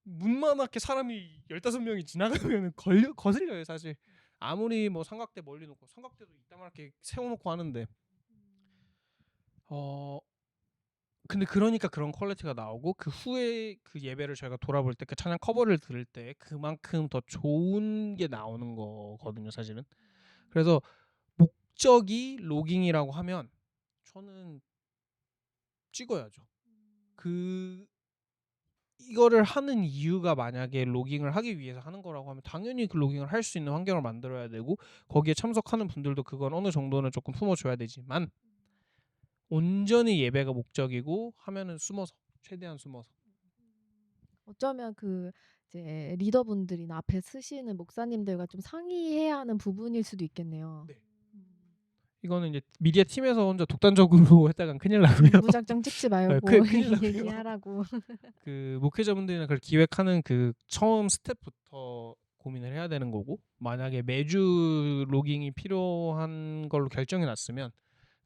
문만하게 사람이 15명이 지나가면 거슬려요 사실. 아무리 뭐 삼각대 멀리 놓고 삼각대도 이따만하게 세워놓고 하는데 근데 그러니까 그런 퀄리티가 나오고 그 후에 그 예배를 저희가 돌아볼 때 그 찬양 커버를 들을 때 그만큼 더 좋은 게 나오는 거거든요 사실은. 그래서 목적이 로깅이라고 하면 저는 찍어야죠. 이거를 하는 이유가 만약에 로깅을 하기 위해서 하는 거라고 하면 당연히 그 로깅을 할 수 있는 환경을 만들어야 되고 거기에 참석하는 분들도 그건 어느 정도는 조금 품어줘야 되지만 온전히 예배가 목적이고 하면은 숨어서 최대한 숨어서. 어쩌면 그 이제 리더분들이나 앞에 쓰시는 목사님들과 좀 상의해야 하는 부분일 수도 있겠네요. 네. 이거는 이제 미디어 팀에서 혼자 독단적으로 했다간 큰일 나고요. 무작정 찍지 말고 큰일 나고요. 얘기하라고. 그 목회자분들이나 그걸 기획하는 그 처음 스텝부터 고민을 해야 되는 거고, 만약에 매주 로깅이 필요한 걸로 결정해 놨으면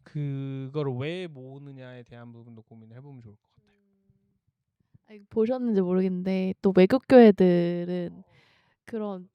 그거를 왜 모으느냐에 대한 부분도 고민을 해보면 좋을 것 같아요. 보셨는지 모르겠는데 또 외국 교회들은 그런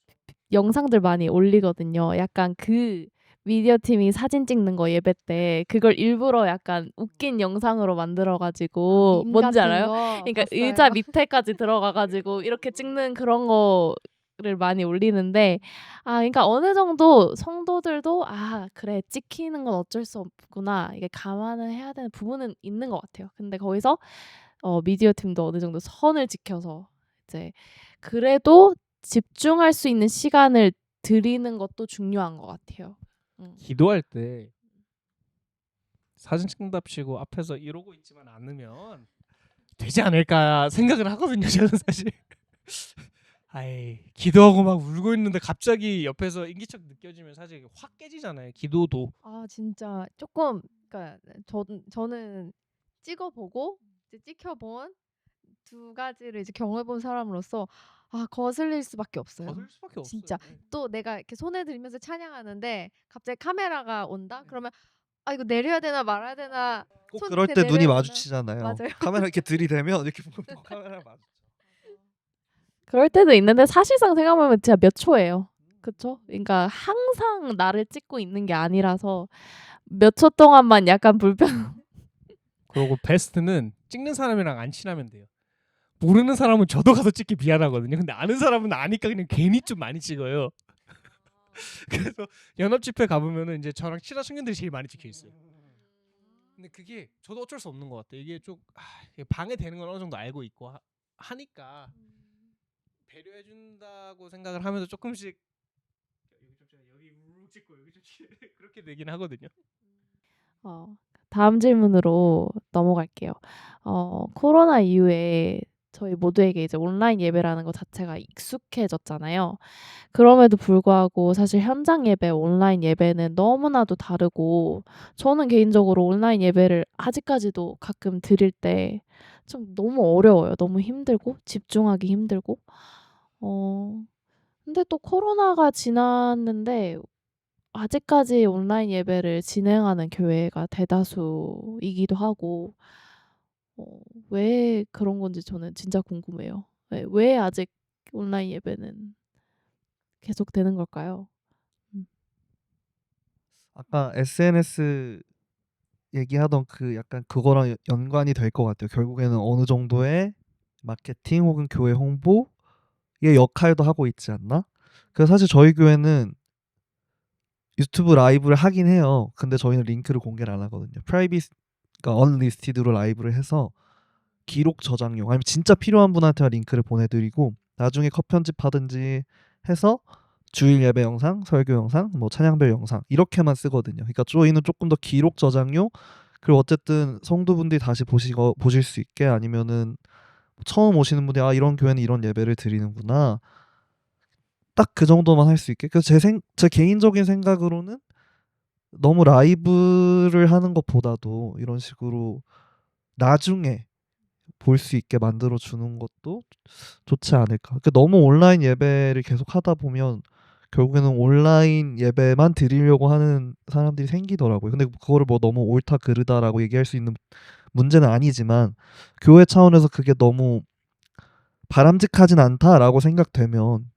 영상들 많이 올리거든요. 약간 그 미디어 팀이 사진 찍는 거 예배 때 그걸 일부러 약간 웃긴 영상으로 만들어가지고 밈 뭔지 같은 알아요? 거 그러니까 봤어요. 의자 밑에까지 들어가가지고 이렇게 찍는 그런 거를 많이 올리는데 그러니까 어느 정도 성도들도 그래 찍히는 건 어쩔 수 없구나 이게 감안을 해야 되는 부분은 있는 것 같아요. 근데 거기서 미디어 팀도 어느 정도 선을 지켜서 이제 그래도 집중할 수 있는 시간을 드리는 것도 중요한 것 같아요. 기도할 때 사진 찍는답시고 앞에서 이러고 있지만 않으면 되지 않을까 생각을 하거든요. 저는 사실. 기도하고 막 울고 있는데 갑자기 옆에서 인기척 느껴지면 사실 확 깨지잖아요. 기도도. 진짜 조금 그러니까 저는 찍어보고 이제 찍혀본 두 가지를 이제 경험해본 사람으로서 거슬릴 수밖에 없어요. 거슬 수밖에 없어요. 진짜 네. 또 내가 이렇게 손을 들면서 찬양하는데 갑자기 카메라가 온다? 그러면 이거 내려야 되나 말아야 되나? 꼭 손 그럴 이렇게 때 눈이 내려야 되나? 마주치잖아요. 맞아요. 카메라 이렇게 들이대면 이렇게 보면 또 카메라 마주. 그럴 때도 있는데 사실상 생각해보면 진짜 몇 초예요. 그쵸? 그러니까 항상 나를 찍고 있는 게 아니라서 몇 초 동안만 약간 불편. 그리고 베스트는 찍는 사람이랑 안 친하면 돼요. 모르는 사람은 저도 가서 찍기 미안하거든요. 근데 아는 사람은 아니까 그냥 괜히 좀 많이 찍어요. 그래서 연합 집회 가보면은 이제 저랑 친한 청년들이 제일 많이 찍혀 있어요. 근데 그게 저도 어쩔 수 없는 것 같아요. 이게 좀 이게 방해되는 건 어느 정도 알고 있고 하니까 배려해 준다고 생각을 하면서 조금씩 여기 우르르 찍고 여기 좀 그렇게 되긴 하거든요. 다음 질문으로 넘어갈게요. 코로나 이후에 저희 모두에게 이제 온라인 예배라는 것 자체가 익숙해졌잖아요. 그럼에도 불구하고 사실 현장 예배, 온라인 예배는 너무나도 다르고 저는 개인적으로 온라인 예배를 아직까지도 가끔 드릴 때 좀 너무 어려워요. 너무 힘들고 집중하기 힘들고. 근데 또 코로나가 지났는데 아직까지 온라인 예배를 진행하는 교회가 대다수이기도 하고 왜 그런 건지 저는 진짜 궁금해요. 왜 아직 온라인 예배는 계속되는 걸까요? 아까 SNS 얘기하던 그 약간 그거랑 연관이 될 것 같아요. 결국에는 어느 정도의 마케팅 혹은 교회 홍보의 역할도 하고 있지 않나? 그래서 사실 저희 교회는 유튜브 라이브를 하긴 해요. 근데 저희는 링크를 공개를 안 하거든요. 그러니까 언리스티드로 라이브를 해서 기록 저장용 아니면 진짜 필요한 분한테만 링크를 보내드리고 나중에 컷 편집하든지 해서 주일 예배 영상, 설교 영상, 뭐 찬양별 영상 이렇게만 쓰거든요. 그러니까 저희는 조금 더 기록 저장용 그리고 어쨌든 성도분들이 다시 보실 수 있게 아니면은 처음 오시는 분들이 이런 교회는 이런 예배를 드리는구나 딱 그 정도만 할 수 있게. 그래서 제 개인적인 생각으로는 너무 라이브를 하는 것보다도 이런 식으로 나중에 볼 수 있게 만들어 주는 것도 좋지 않을까. 그러니까 너무 온라인 예배를 계속 하다 보면 결국에는 온라인 예배만 드리려고 하는 사람들이 생기더라고요. 근데 그거를 뭐 너무 옳다 그르다라고 얘기할 수 있는 문제는 아니지만 교회 차원에서 그게 너무 바람직하진 않다라고 생각되면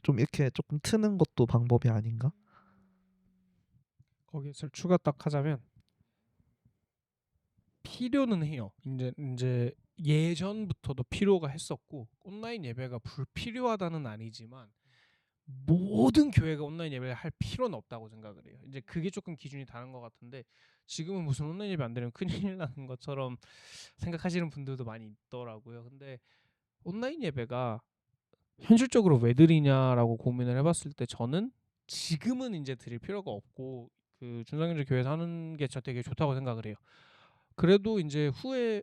좀 이렇게 조금 트는 것도 방법이 아닌가? 거기서 추가 딱 하자면 필요는 해요. 이제 예전부터도 필요가 했었고 온라인 예배가 불필요하다는 아니지만 모든 교회가 온라인 예배를 할 필요는 없다고 생각을 해요. 이제 그게 조금 기준이 다른 것 같은데 지금은 무슨 온라인 예배 안 되면 큰일 나는 것처럼 생각하시는 분들도 많이 있더라고요. 근데 온라인 예배가 현실적으로 왜 드리냐라고 고민을 해봤을 때 저는 지금은 이제 드릴 필요가 없고 그 준성인주 교회에서 하는 게 저 되게 좋다고 생각을 해요. 그래도 이제 후에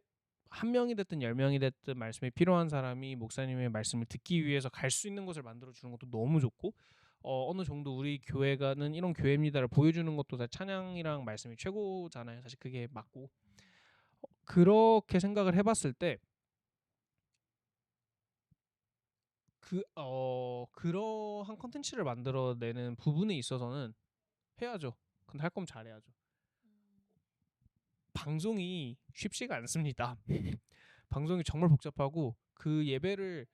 한 명이 됐든 10명이 됐든 말씀이 필요한 사람이 목사님의 말씀을 듣기 위해서 갈 수 있는 곳을 만들어 주는 것도 너무 좋고 어느 정도 우리 교회가는 이런 교회입니다를 보여주는 것도 다 찬양이랑 말씀이 최고잖아요. 사실 그게 맞고 그렇게 생각을 해봤을 때 그러한 컨텐츠를 만들어내는 부분에 있어서는 해야죠. 근데 할 거면 잘해야죠. 방송이 쉽지가 않습니다. 방송이 정말 복잡하고 그 예배를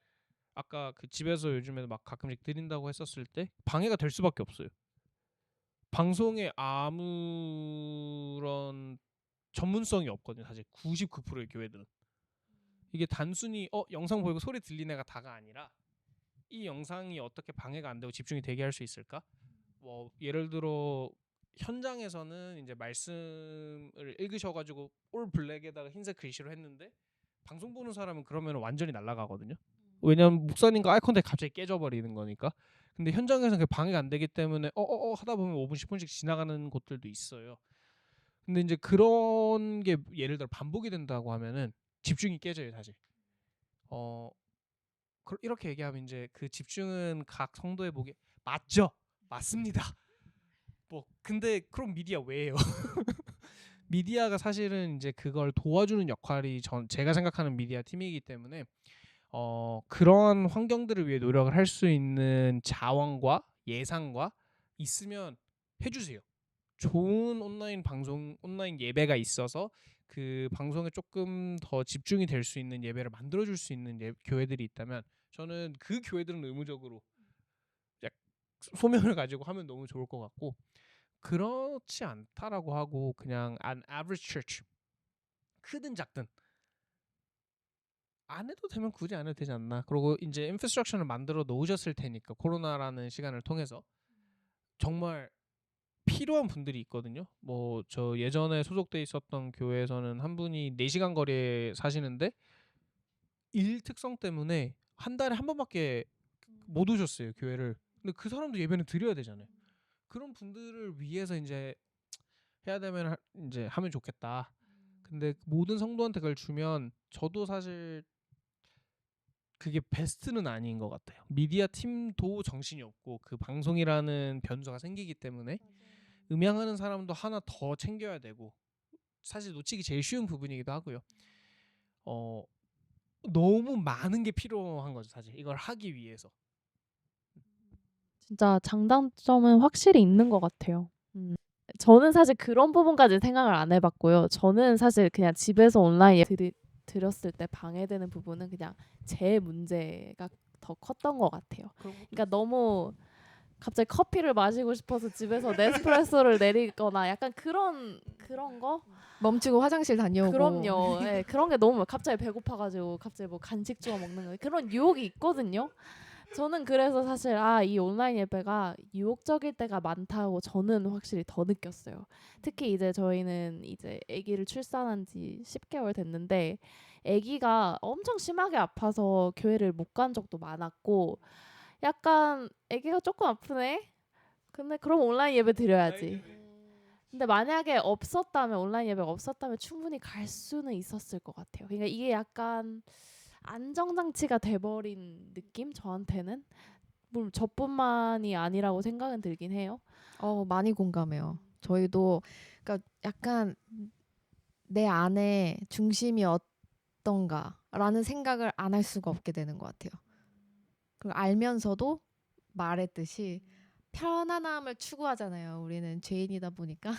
아까 그 집에서 요즘에 막 가끔씩 드린다고 했었을 때 방해가 될 수밖에 없어요. 방송에 아무런 전문성이 없거든요. 사실 99%의 교회들은 이게 단순히 영상 보이고 소리 들리네가 다가 아니라 이 영상이 어떻게 방해가 안 되고 집중이 되게 할 수 있을까? 뭐 예를 들어 현장에서는 이제 말씀을 읽으셔가지고 올 블랙에다가 흰색 글씨로 했는데 방송 보는 사람은 그러면 완전히 날아가거든요. 왜냐면 목사님과 아이 컨택 갑자기 깨져버리는 거니까. 근데 현장에서는 그게 방해가 안 되기 때문에 하다 보면 5분 10분씩 지나가는 곳들도 있어요. 근데 이제 그런 게 예를 들어 반복이 된다고 하면은 집중이 깨져요 사실. 이렇게 얘기하면 이제 그 집중은 각 성도의 보기에 맞죠? 맞습니다. 뭐 근데 그럼 미디어 왜예요? 미디어가 사실은 이제 그걸 도와주는 역할이 제가 생각하는 미디어 팀이기 때문에 그런 환경들을 위해 노력을 할 수 있는 자원과 예산과 있으면 해주세요. 좋은 온라인 방송, 온라인 예배가 있어서 그 방송에 조금 더 집중이 될 수 있는 예배를 만들어줄 수 있는 교회들이 있다면 저는 그 교회들은 의무적으로 소명을 가지고 하면 너무 좋을 것 같고 그렇지 않다라고 하고 그냥 an average church 크든 작든 안 해도 되면 굳이 안 해도 되지 않나. 그리고 이제 인프라스트럭처를 만들어 놓으셨을 테니까 코로나라는 시간을 통해서 정말 필요한 분들이 있거든요. 뭐 저 예전에 소속돼 있었던 교회에서는 한 분이 4시간 거리에 사시는데 일 특성 때문에 한 달에 한 번밖에 못 오셨어요 교회를. 근데 그 사람도 예배는 드려야 되잖아요. 그런 분들을 위해서 이제 해야 되면 이제 하면 좋겠다. 근데 모든 성도한테 그걸 주면 저도 사실 그게 베스트는 아닌 것 같아요. 미디어 팀도 정신이 없고 그 방송이라는 변수가 생기기 때문에 음향하는 사람도 하나 더 챙겨야 되고 사실 놓치기 제일 쉬운 부분이기도 하고요. 너무 많은 게 필요한 거죠 사실 이걸 하기 위해서. 진짜 장단점은 확실히 있는 것 같아요. 저는 사실 그런 부분까지 생각을 안 해봤고요. 저는 사실 그냥 집에서 온라인 들었을 때 방해되는 부분은 그냥 제 문제가 더 컸던 것 같아요. 그러니까 너무 갑자기 커피를 마시고 싶어서 집에서 네스프레소를 내리거나 약간 그런 거? 멈추고 화장실 다녀오고. 그럼요. 네, 그런 게 너무 갑자기 배고파가지고 갑자기 뭐 간식 주워 먹는 거 그런 유혹이 있거든요. 저는 그래서 사실 이 온라인 예배가 유혹적일 때가 많다고 저는 확실히 더 느꼈어요. 특히 이제 저희는 이제 아기를 출산한 지 10개월 됐는데 아기가 엄청 심하게 아파서 교회를 못 간 적도 많았고 약간 아기가 조금 아프네? 근데 그럼 온라인 예배 드려야지. 근데 만약에 온라인 예배가 없었다면 충분히 갈 수는 있었을 것 같아요. 그러니까 이게 약간 안정장치가 돼버린 느낌? 저한테는 물론 저뿐만이 아니라고 생각은 들긴 해요. 많이 공감해요. 저희도 그러니까 약간 내 안에 중심이 어떤가라는 생각을 안 할 수가 없게 되는 것 같아요. 그리고 알면서도 말했듯이 편안함을 추구하잖아요. 우리는 죄인이다 보니까.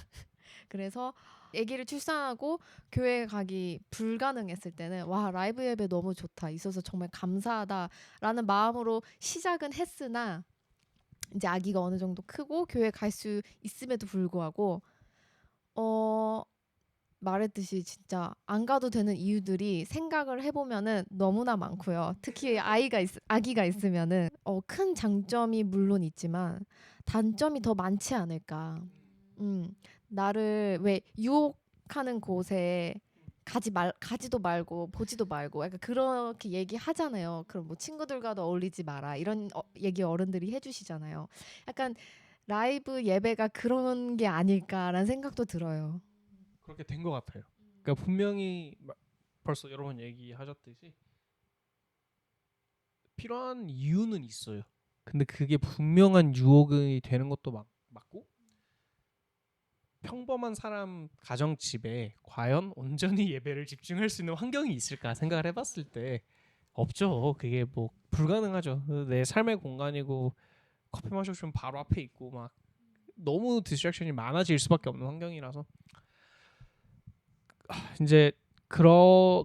그래서 아기를 출산하고 교회 가기 불가능했을 때는 와 라이브 예배 너무 좋다. 있어서 정말 감사하다라는 마음으로 시작은 했으나 이제 아기가 어느 정도 크고 교회 갈 수 있음에도 불구하고 말했듯이 진짜 안 가도 되는 이유들이 생각을 해보면은 너무나 많고요. 특히 아기가 있으면은 큰 장점이 물론 있지만 단점이 더 많지 않을까. 나를 왜 유혹하는 곳에 가지도 말고 보지도 말고 약간 그렇게 얘기하잖아요. 그럼 뭐 친구들과도 어울리지 마라 이런 얘기 어른들이 해주시잖아요. 약간 라이브 예배가 그런 게 아닐까라는 생각도 들어요. 그렇게 된 것 같아요. 그러니까 분명히 벌써 여러 번 얘기하셨듯이 필요한 이유는 있어요. 근데 그게 분명한 유혹이 되는 것도 맞고 평범한 사람 가정집에 과연 온전히 예배를 집중할 수 있는 환경이 있을까 생각을 해봤을 때 없죠. 그게 뭐 불가능하죠. 내 삶의 공간이고 커피 마시고 싶으면 바로 앞에 있고 막 너무 디스트랙션이 많아질 수밖에 없는 환경이라서 이제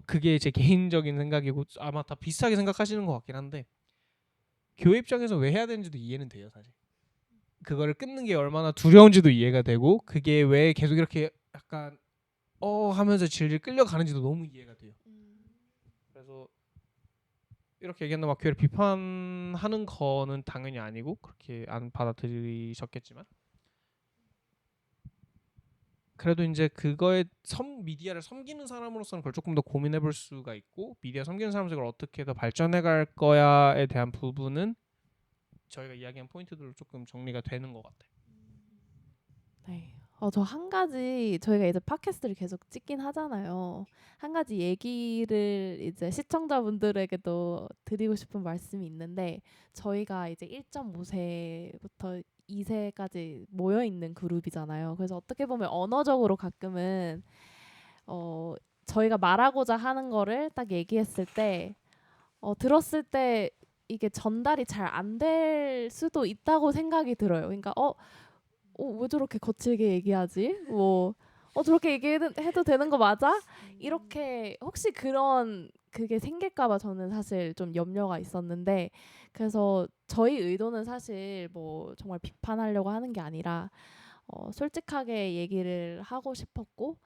그게 제 개인적인 생각이고 아마 다 비슷하게 생각하시는 것 같긴 한데 교회 입장에서 왜 해야 되는지도 이해는 돼요 사실. 그거를 끊는 게 얼마나 두려운지도 이해가 되고 그게 왜 계속 이렇게 약간 하면서 질질 끌려가는지도 너무 이해가 돼요. 그래서 이렇게 얘기한다 막 교회를 비판하는 거는 당연히 아니고 그렇게 안 받아들이셨겠지만 그래도 이제 그거에 미디어를 섬기는 사람으로서는 그걸 조금 더 고민해 볼 수가 있고 미디어 섬기는 사람으로서 그걸 어떻게 더 발전해 갈 거야에 대한 부분은 저희가 이야기한 포인트들로 조금 정리가 되는 것 같아요. 네. 저 한 가지 저희가 이제 팟캐스트를 계속 찍긴 하잖아요. 한 가지 얘기를 이제 시청자분들에게도 드리고 싶은 말씀이 있는데 저희가 이제 1.5세부터 2세까지 모여 있는 그룹이잖아요. 그래서 어떻게 보면 언어적으로 가끔은 저희가 말하고자 하는 거를 딱 얘기했을 때 들었을 때 이게 전달이 잘 안 될 수도 있다고 생각이 들어요. 그러니까 왜 저렇게 거칠게 얘기하지? 뭐 저렇게 얘기해도 되는 거 맞아? 이렇게 혹시 그게 생길까봐 저는 사실 좀 염려가 있었는데 그래서 저희 의도는 사실 뭐 정말 비판하려고 하는 게 아니라 솔직하게 얘기를 하고 싶었고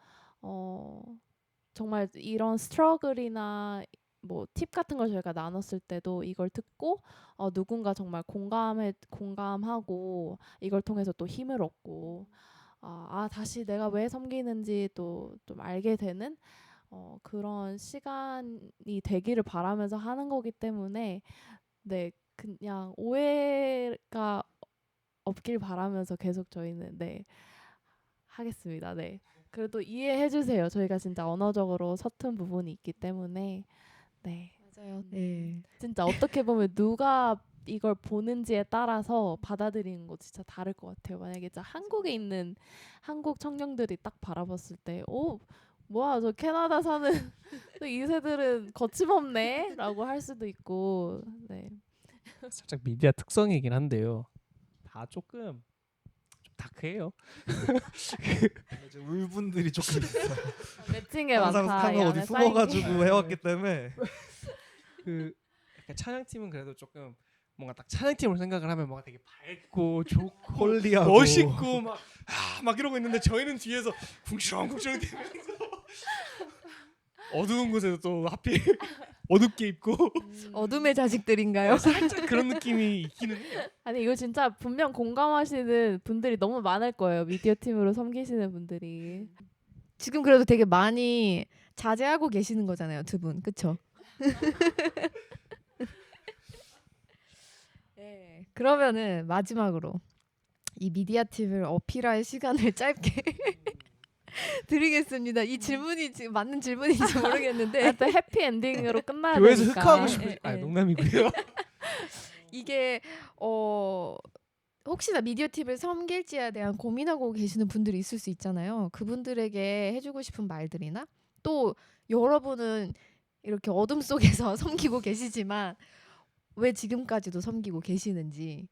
정말 이런 스트러글이나 뭐 팁 같은 걸 저희가 나눴을 때도 이걸 듣고 누군가 정말 공감하고 이걸 통해서 또 힘을 얻고 다시 내가 왜 섬기는지 또 좀 알게 되는 그런 시간이 되기를 바라면서 하는 거기 때문에 네 그냥 오해가 없길 바라면서 계속 저희는 네 하겠습니다. 네. 그래도 이해해 주세요. 저희가 진짜 언어적으로 서툰 부분이 있기 때문에 네. 맞아요. 네. 진짜 어떻게 보면 누가 이걸 보는지에 따라서 받아들이는 거 진짜 다를 것 같아요. 만약에 진짜 한국에 있는 한국 청년들이 딱 바라봤을 때, 뭐야 저 캐나다 사는 2세들은 거침없네라고 할 수도 있고, 네. 살짝 미디어 특성이긴 한데요. 다 조금 좀 다크해요. 이제 울분들이 조금 있어요. 매칭에 항상 많다. 이 어디 안에 쌓인 게. 숨어가지고 해왔기 때문에 약간 찬양팀은 그래도 조금 뭔가 딱 찬양팀을 생각을 하면 뭔가 되게 밝고 좋고 홀리하고 멋있고 막 이러고 있는데 저희는 뒤에서 궁시렁궁시렁 대면서 어두운 곳에서 또 하필 어둡게 입고 어둠의 자식들인가요? 살짝 그런 느낌이 있기는 해요. 아니 이거 진짜 분명 공감하시는 분들이 너무 많을 거예요. 미디어 팀으로 섬기시는 분들이. 지금 그래도 되게 많이 자제하고 계시는 거잖아요, 두 분. 그렇죠? 네. 그러면은 마지막으로 이 미디어 팁을 어필할 시간을 짧게 드리겠습니다. 이 질문이 지금 맞는 질문인지 모르겠는데 또 해피 엔딩으로 끝나야 교회에서 되니까. 흑화하고 싶으시 예, 예. 농담이고요. 이게 혹시나 미디어 팁을 섬길지에 대한 고민하고 계시는 분들이 있을 수 있잖아요. 그분들에게 해주고 싶은 말들이나 또 여러분은 이렇게 어둠 속에서 섬기고 계시지만 왜 지금까지도 섬기고 계시는지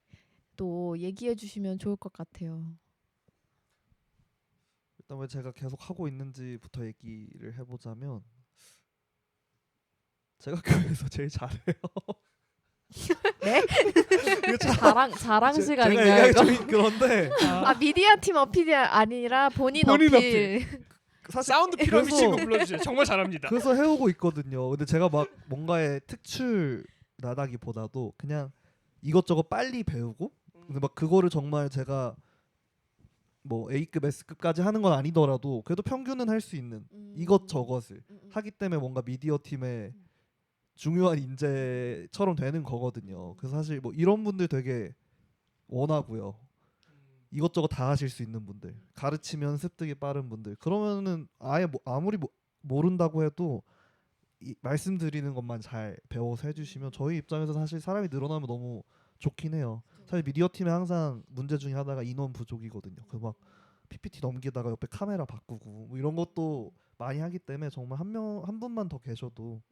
또 얘기해 주시면 좋을 것 같아요. 일단 왜 제가 계속 하고 있는지부터 얘기를 해보자면 제가 교회에서 제일 잘해요. 네? 이거 자랑 제가 시간인가요? 얘기하기 이거? 좀 그런데 미디어 팀 어필이 아니라 본인 본인 어필. 사실 사운드 피라미드 그래서- 거 불러주세요. 정말 잘합니다. 그래서 해오고 있거든요. 근데 제가 막 뭔가에 특출 나다기보다도 그냥 이것저것 빨리 배우고 근데 막 그거를 정말 제가 뭐 A급, S급까지 하는 건 아니더라도 그래도 평균은 할 수 있는 이것저것을 하기 때문에 뭔가 미디어 팀의 중요한 인재처럼 되는 거거든요. 그래서 사실 뭐 이런 분들 되게 원하고요. 이것저것 다 하실 수 있는 분들, 가르치면 습득이 빠른 분들. 그러면은 아예 아무리 모른다고 해도 말씀드리는 것만 잘 배워서 해주시면 저희 입장에서 사실 사람이 늘어나면 너무 좋긴 해요. 사실 미디어 팀에 항상 문제 중에 하나가 인원 부족이거든요. 그 막 PPT 넘기다가 옆에 카메라 바꾸고 뭐 이런 것도 많이 하기 때문에 정말 한 분만 더 계셔도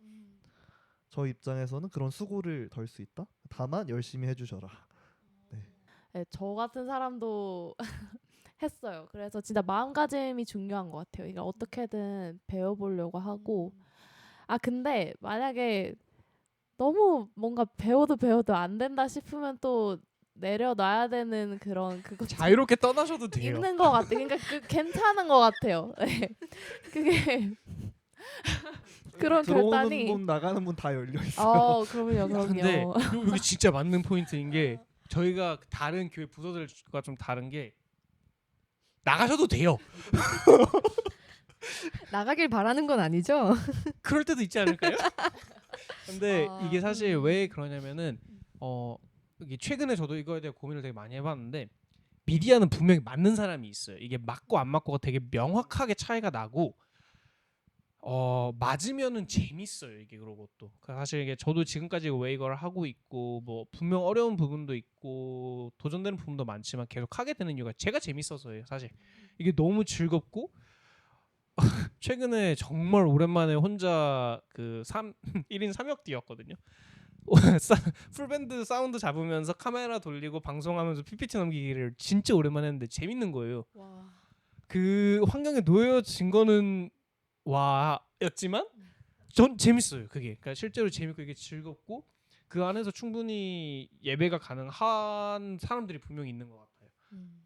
저희 입장에서는 그런 수고를 덜 수 있다. 다만 열심히 해주셔라. 네, 저 같은 사람도 했어요. 그래서 진짜 마음가짐이 중요한 것 같아요. 이게 어떻게든 배워보려고 하고. 아 근데 만약에 너무 뭔가 배워도 안 된다 싶으면 또 내려놔야 되는 그런 그것 자유롭게 떠나셔도 돼요. 있는 것 같아. 그러니까 괜찮은 것 같아요. 네. 그게 그런 들어오는 결단이. 문 나가는 문 다 열려 있어요. 그럼요. 근데 여기 진짜 맞는 포인트인 게 저희가 다른 교회 부서들과 좀 다른 게 나가셔도 돼요. 나가길 바라는 건 아니죠? 그럴 때도 있지 않을까요? 근데 아, 이게 사실 왜 그러냐면은 이게 최근에 저도 이거에 대해 고민을 되게 많이 해봤는데 미디어는 분명히 맞는 사람이 있어요. 이게 맞고 안 맞고가 되게 명확하게 차이가 나고 맞으면은 재밌어요. 이게 그러고 또 사실 이게 저도 지금까지 왜 이걸 하고 있고 뭐 분명 어려운 부분도 있고 도전되는 부분도 많지만 계속 하게 되는 이유가 제가 재밌어서예요. 사실 이게 너무 즐겁고 최근에 정말 오랜만에 혼자 그 1인 3역 뛰었거든요. 풀밴드 사운드 잡으면서 카메라 돌리고 방송하면서 PPT 넘기기를 진짜 오랜만에 했는데 재밌는 거예요. 와. 그 환경에 놓여진 거는 와였지만 전 재밌어요. 그게 그러니까 실제로 재밌고 이게 즐겁고 그 안에서 충분히 예배가 가능한 사람들이 분명히 있는 것 같아요.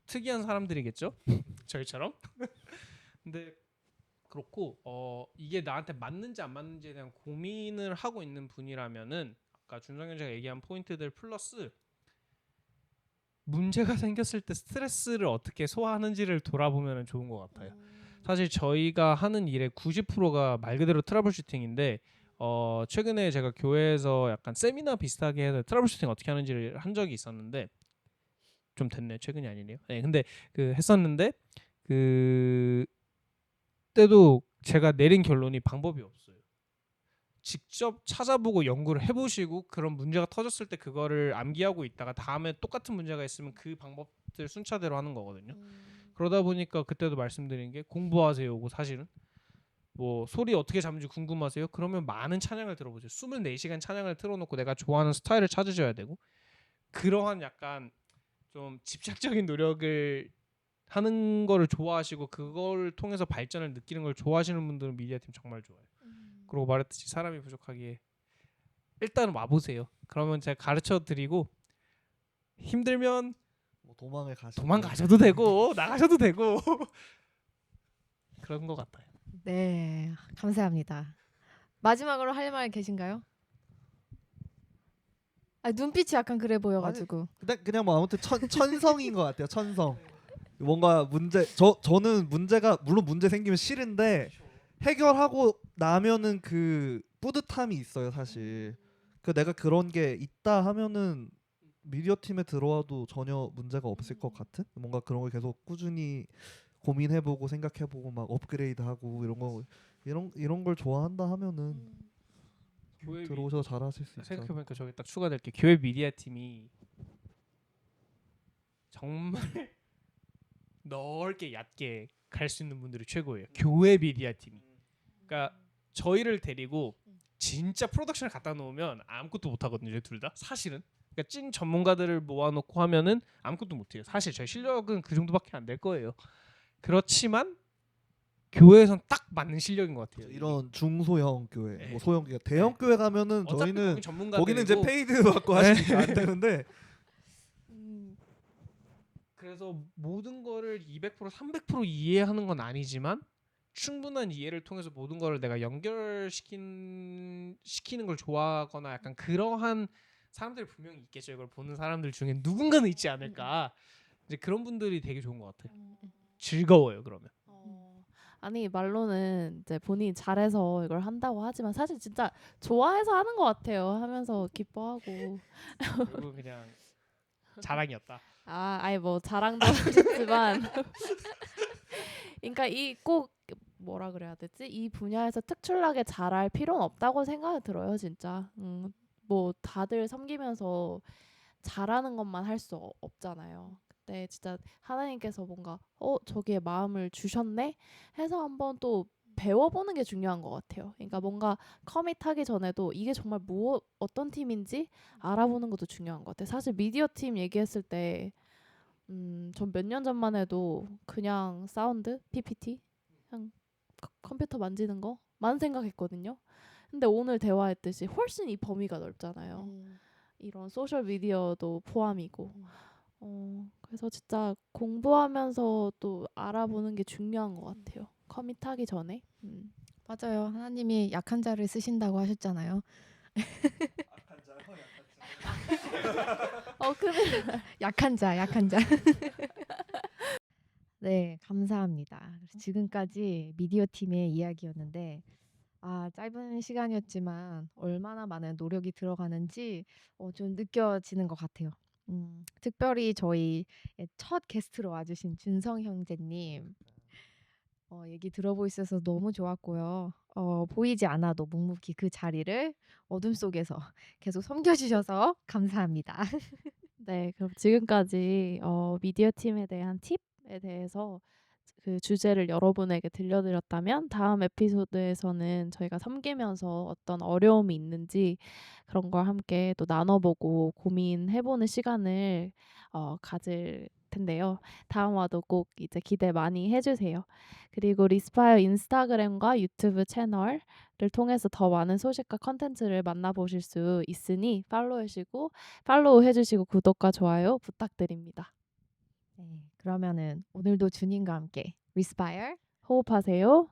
특이한 사람들이겠죠. 저희처럼. 근데 그렇고 이게 나한테 맞는지 안 맞는지에 대한 고민을 하고 있는 분이라면은 아까 준성현 씨가 얘기한 포인트들 플러스 문제가 생겼을 때 스트레스를 어떻게 소화하는지를 돌아보면 좋은 것 같아요. 사실 저희가 하는 일의 90%가 말 그대로 트러블 슈팅인데 최근에 제가 교회에서 약간 세미나 비슷하게 해서 트러블 슈팅 어떻게 하는지를 한 적이 있었는데 좀 됐네. 최근이 아니네요. 네, 근데 그 했었는데 그 때도 제가 내린 결론이 방법이 없어요. 직접 찾아보고 연구를 해보시고 그런 문제가 터졌을 때 그거를 암기하고 있다가 다음에 똑같은 문제가 있으면 그 방법들 순차대로 하는 거거든요. 그러다 보니까 그때도 말씀드린 게 공부하세요고 사실은 뭐 소리 어떻게 잡는지 궁금하세요? 그러면 많은 찬양을 들어보세요. 24시간 찬양을 틀어놓고 내가 좋아하는 스타일을 찾으셔야 되고 그러한 약간 좀 집착적인 노력을 하는 거를 좋아하시고 그걸 통해서 발전을 느끼는 걸 좋아하시는 분들은 미디어팀 정말 좋아요. 그리고 말했듯이 사람이 부족하기에 일단 와보세요. 그러면 제가 가르쳐 드리고 힘들면 뭐 도망가셔도 되고 나가셔도 되고 그런 것 같아요. 네, 감사합니다. 마지막으로 할 말 계신가요? 눈빛이 약간 그래 보여가지고. 그냥 뭐 아무튼 천성인 것 같아요. 천성. 뭔가 저는 문제가 물론 문제 생기면 싫은데 해결하고 나면은 그 뿌듯함이 있어요. 사실 그 내가 그런 게 있다 하면은 미디어 팀에 들어와도 전혀 문제가 없을 것 같은 뭔가 그런 걸 계속 꾸준히 고민해보고 생각해보고 막 업그레이드하고 이런 걸 좋아한다 하면은 들어오셔서 잘하실 수 있죠. 생각해보니까 저기 딱 추가될 게 교회 미디어 팀이 정말 넓게 얕게 갈 수 있는 분들이 최고예요. 교회 미디어 팀이. 그러니까 저희를 데리고 진짜 프로덕션을 갖다 놓으면 아무것도 못 하거든요. 둘 다 사실은. 그러니까 찐 전문가들을 모아놓고 하면은 아무것도 못해요. 사실 저희 실력은 그 정도밖에 안 될 거예요. 그렇지만 교회에선 딱 맞는 실력인 것 같아요. 이런 중소형 교회, 네. 뭐 소형 교회, 대형 교회 가면은 어차피 저희는 전문가들이고 거기는 이제 페이드 받고 하시니까 안 되는데 그래서 모든 거를 200% 300% 이해하는 건 아니지만 충분한 이해를 통해서 모든 거를 내가 연결시키는 걸 좋아하거나 약간 그러한 사람들이 분명히 있겠죠. 이걸 보는 사람들 중에 누군가는 있지 않을까. 이제 그런 분들이 되게 좋은 것 같아요. 즐거워요. 그러면. 아니 말로는 이제 본인이 잘해서 이걸 한다고 하지만 사실 진짜 좋아해서 하는 것 같아요. 하면서 기뻐하고. 그리고 그냥 자랑이었다. 아니 뭐 자랑도 하셨지만 그러니까 이 꼭 뭐라 그래야 되지? 이 분야에서 특출나게 잘할 필요는 없다고 생각이 들어요, 진짜. 뭐 다들 섬기면서 잘하는 것만 할 수 없잖아요. 근데 진짜 하나님께서 뭔가 저기에 마음을 주셨네 해서 한번 또 배워보는 게 중요한 것 같아요. 그러니까 뭔가 커밋하기 전에도 이게 정말 어떤 팀인지 알아보는 것도 중요한 것 같아요. 사실 미디어 팀 얘기했을 때 전 몇 년 전만 해도 그냥 사운드, PPT, 그냥 컴퓨터 만지는 거만 생각했거든요. 근데 오늘 대화했듯이 훨씬 이 범위가 넓잖아요. 이런 소셜 미디어도 포함이고. 그래서 진짜 공부하면서 또 알아보는 게 중요한 것 같아요. 커밋하기 전에. 맞아요. 하나님이 약한 자를 쓰신다고 하셨잖아요. 근데 약한 자, 약한 자. 네, 감사합니다. 지금까지 미디어 팀의 이야기였는데 짧은 시간이었지만 얼마나 많은 노력이 들어가는지 좀 느껴지는 것 같아요. 특별히 저희 첫 게스트로 와주신 준성 형제님 얘기 들어보셔서 너무 좋았고요. 보이지 않아도 묵묵히 그 자리를 어둠 속에서 계속 섬겨주셔서 감사합니다. 네, 그럼 지금까지 미디어 팀에 대한 팁에 대해서 그 주제를 여러분에게 들려드렸다면 다음 에피소드에서는 저희가 섬기면서 어떤 어려움이 있는지 그런 걸 함께 또 나눠보고 고민해보는 시간을 가질 텐데요. 다음화도 꼭 이제 기대 많이 해주세요. 그리고 리스파이어 인스타그램과 유튜브 채널을 통해서 더 많은 소식과 컨텐츠를 만나보실 수 있으니 팔로우 해주시고 구독과 좋아요 부탁드립니다. 네, 그러면은 오늘도 주님과 함께 리스파이어 호흡하세요.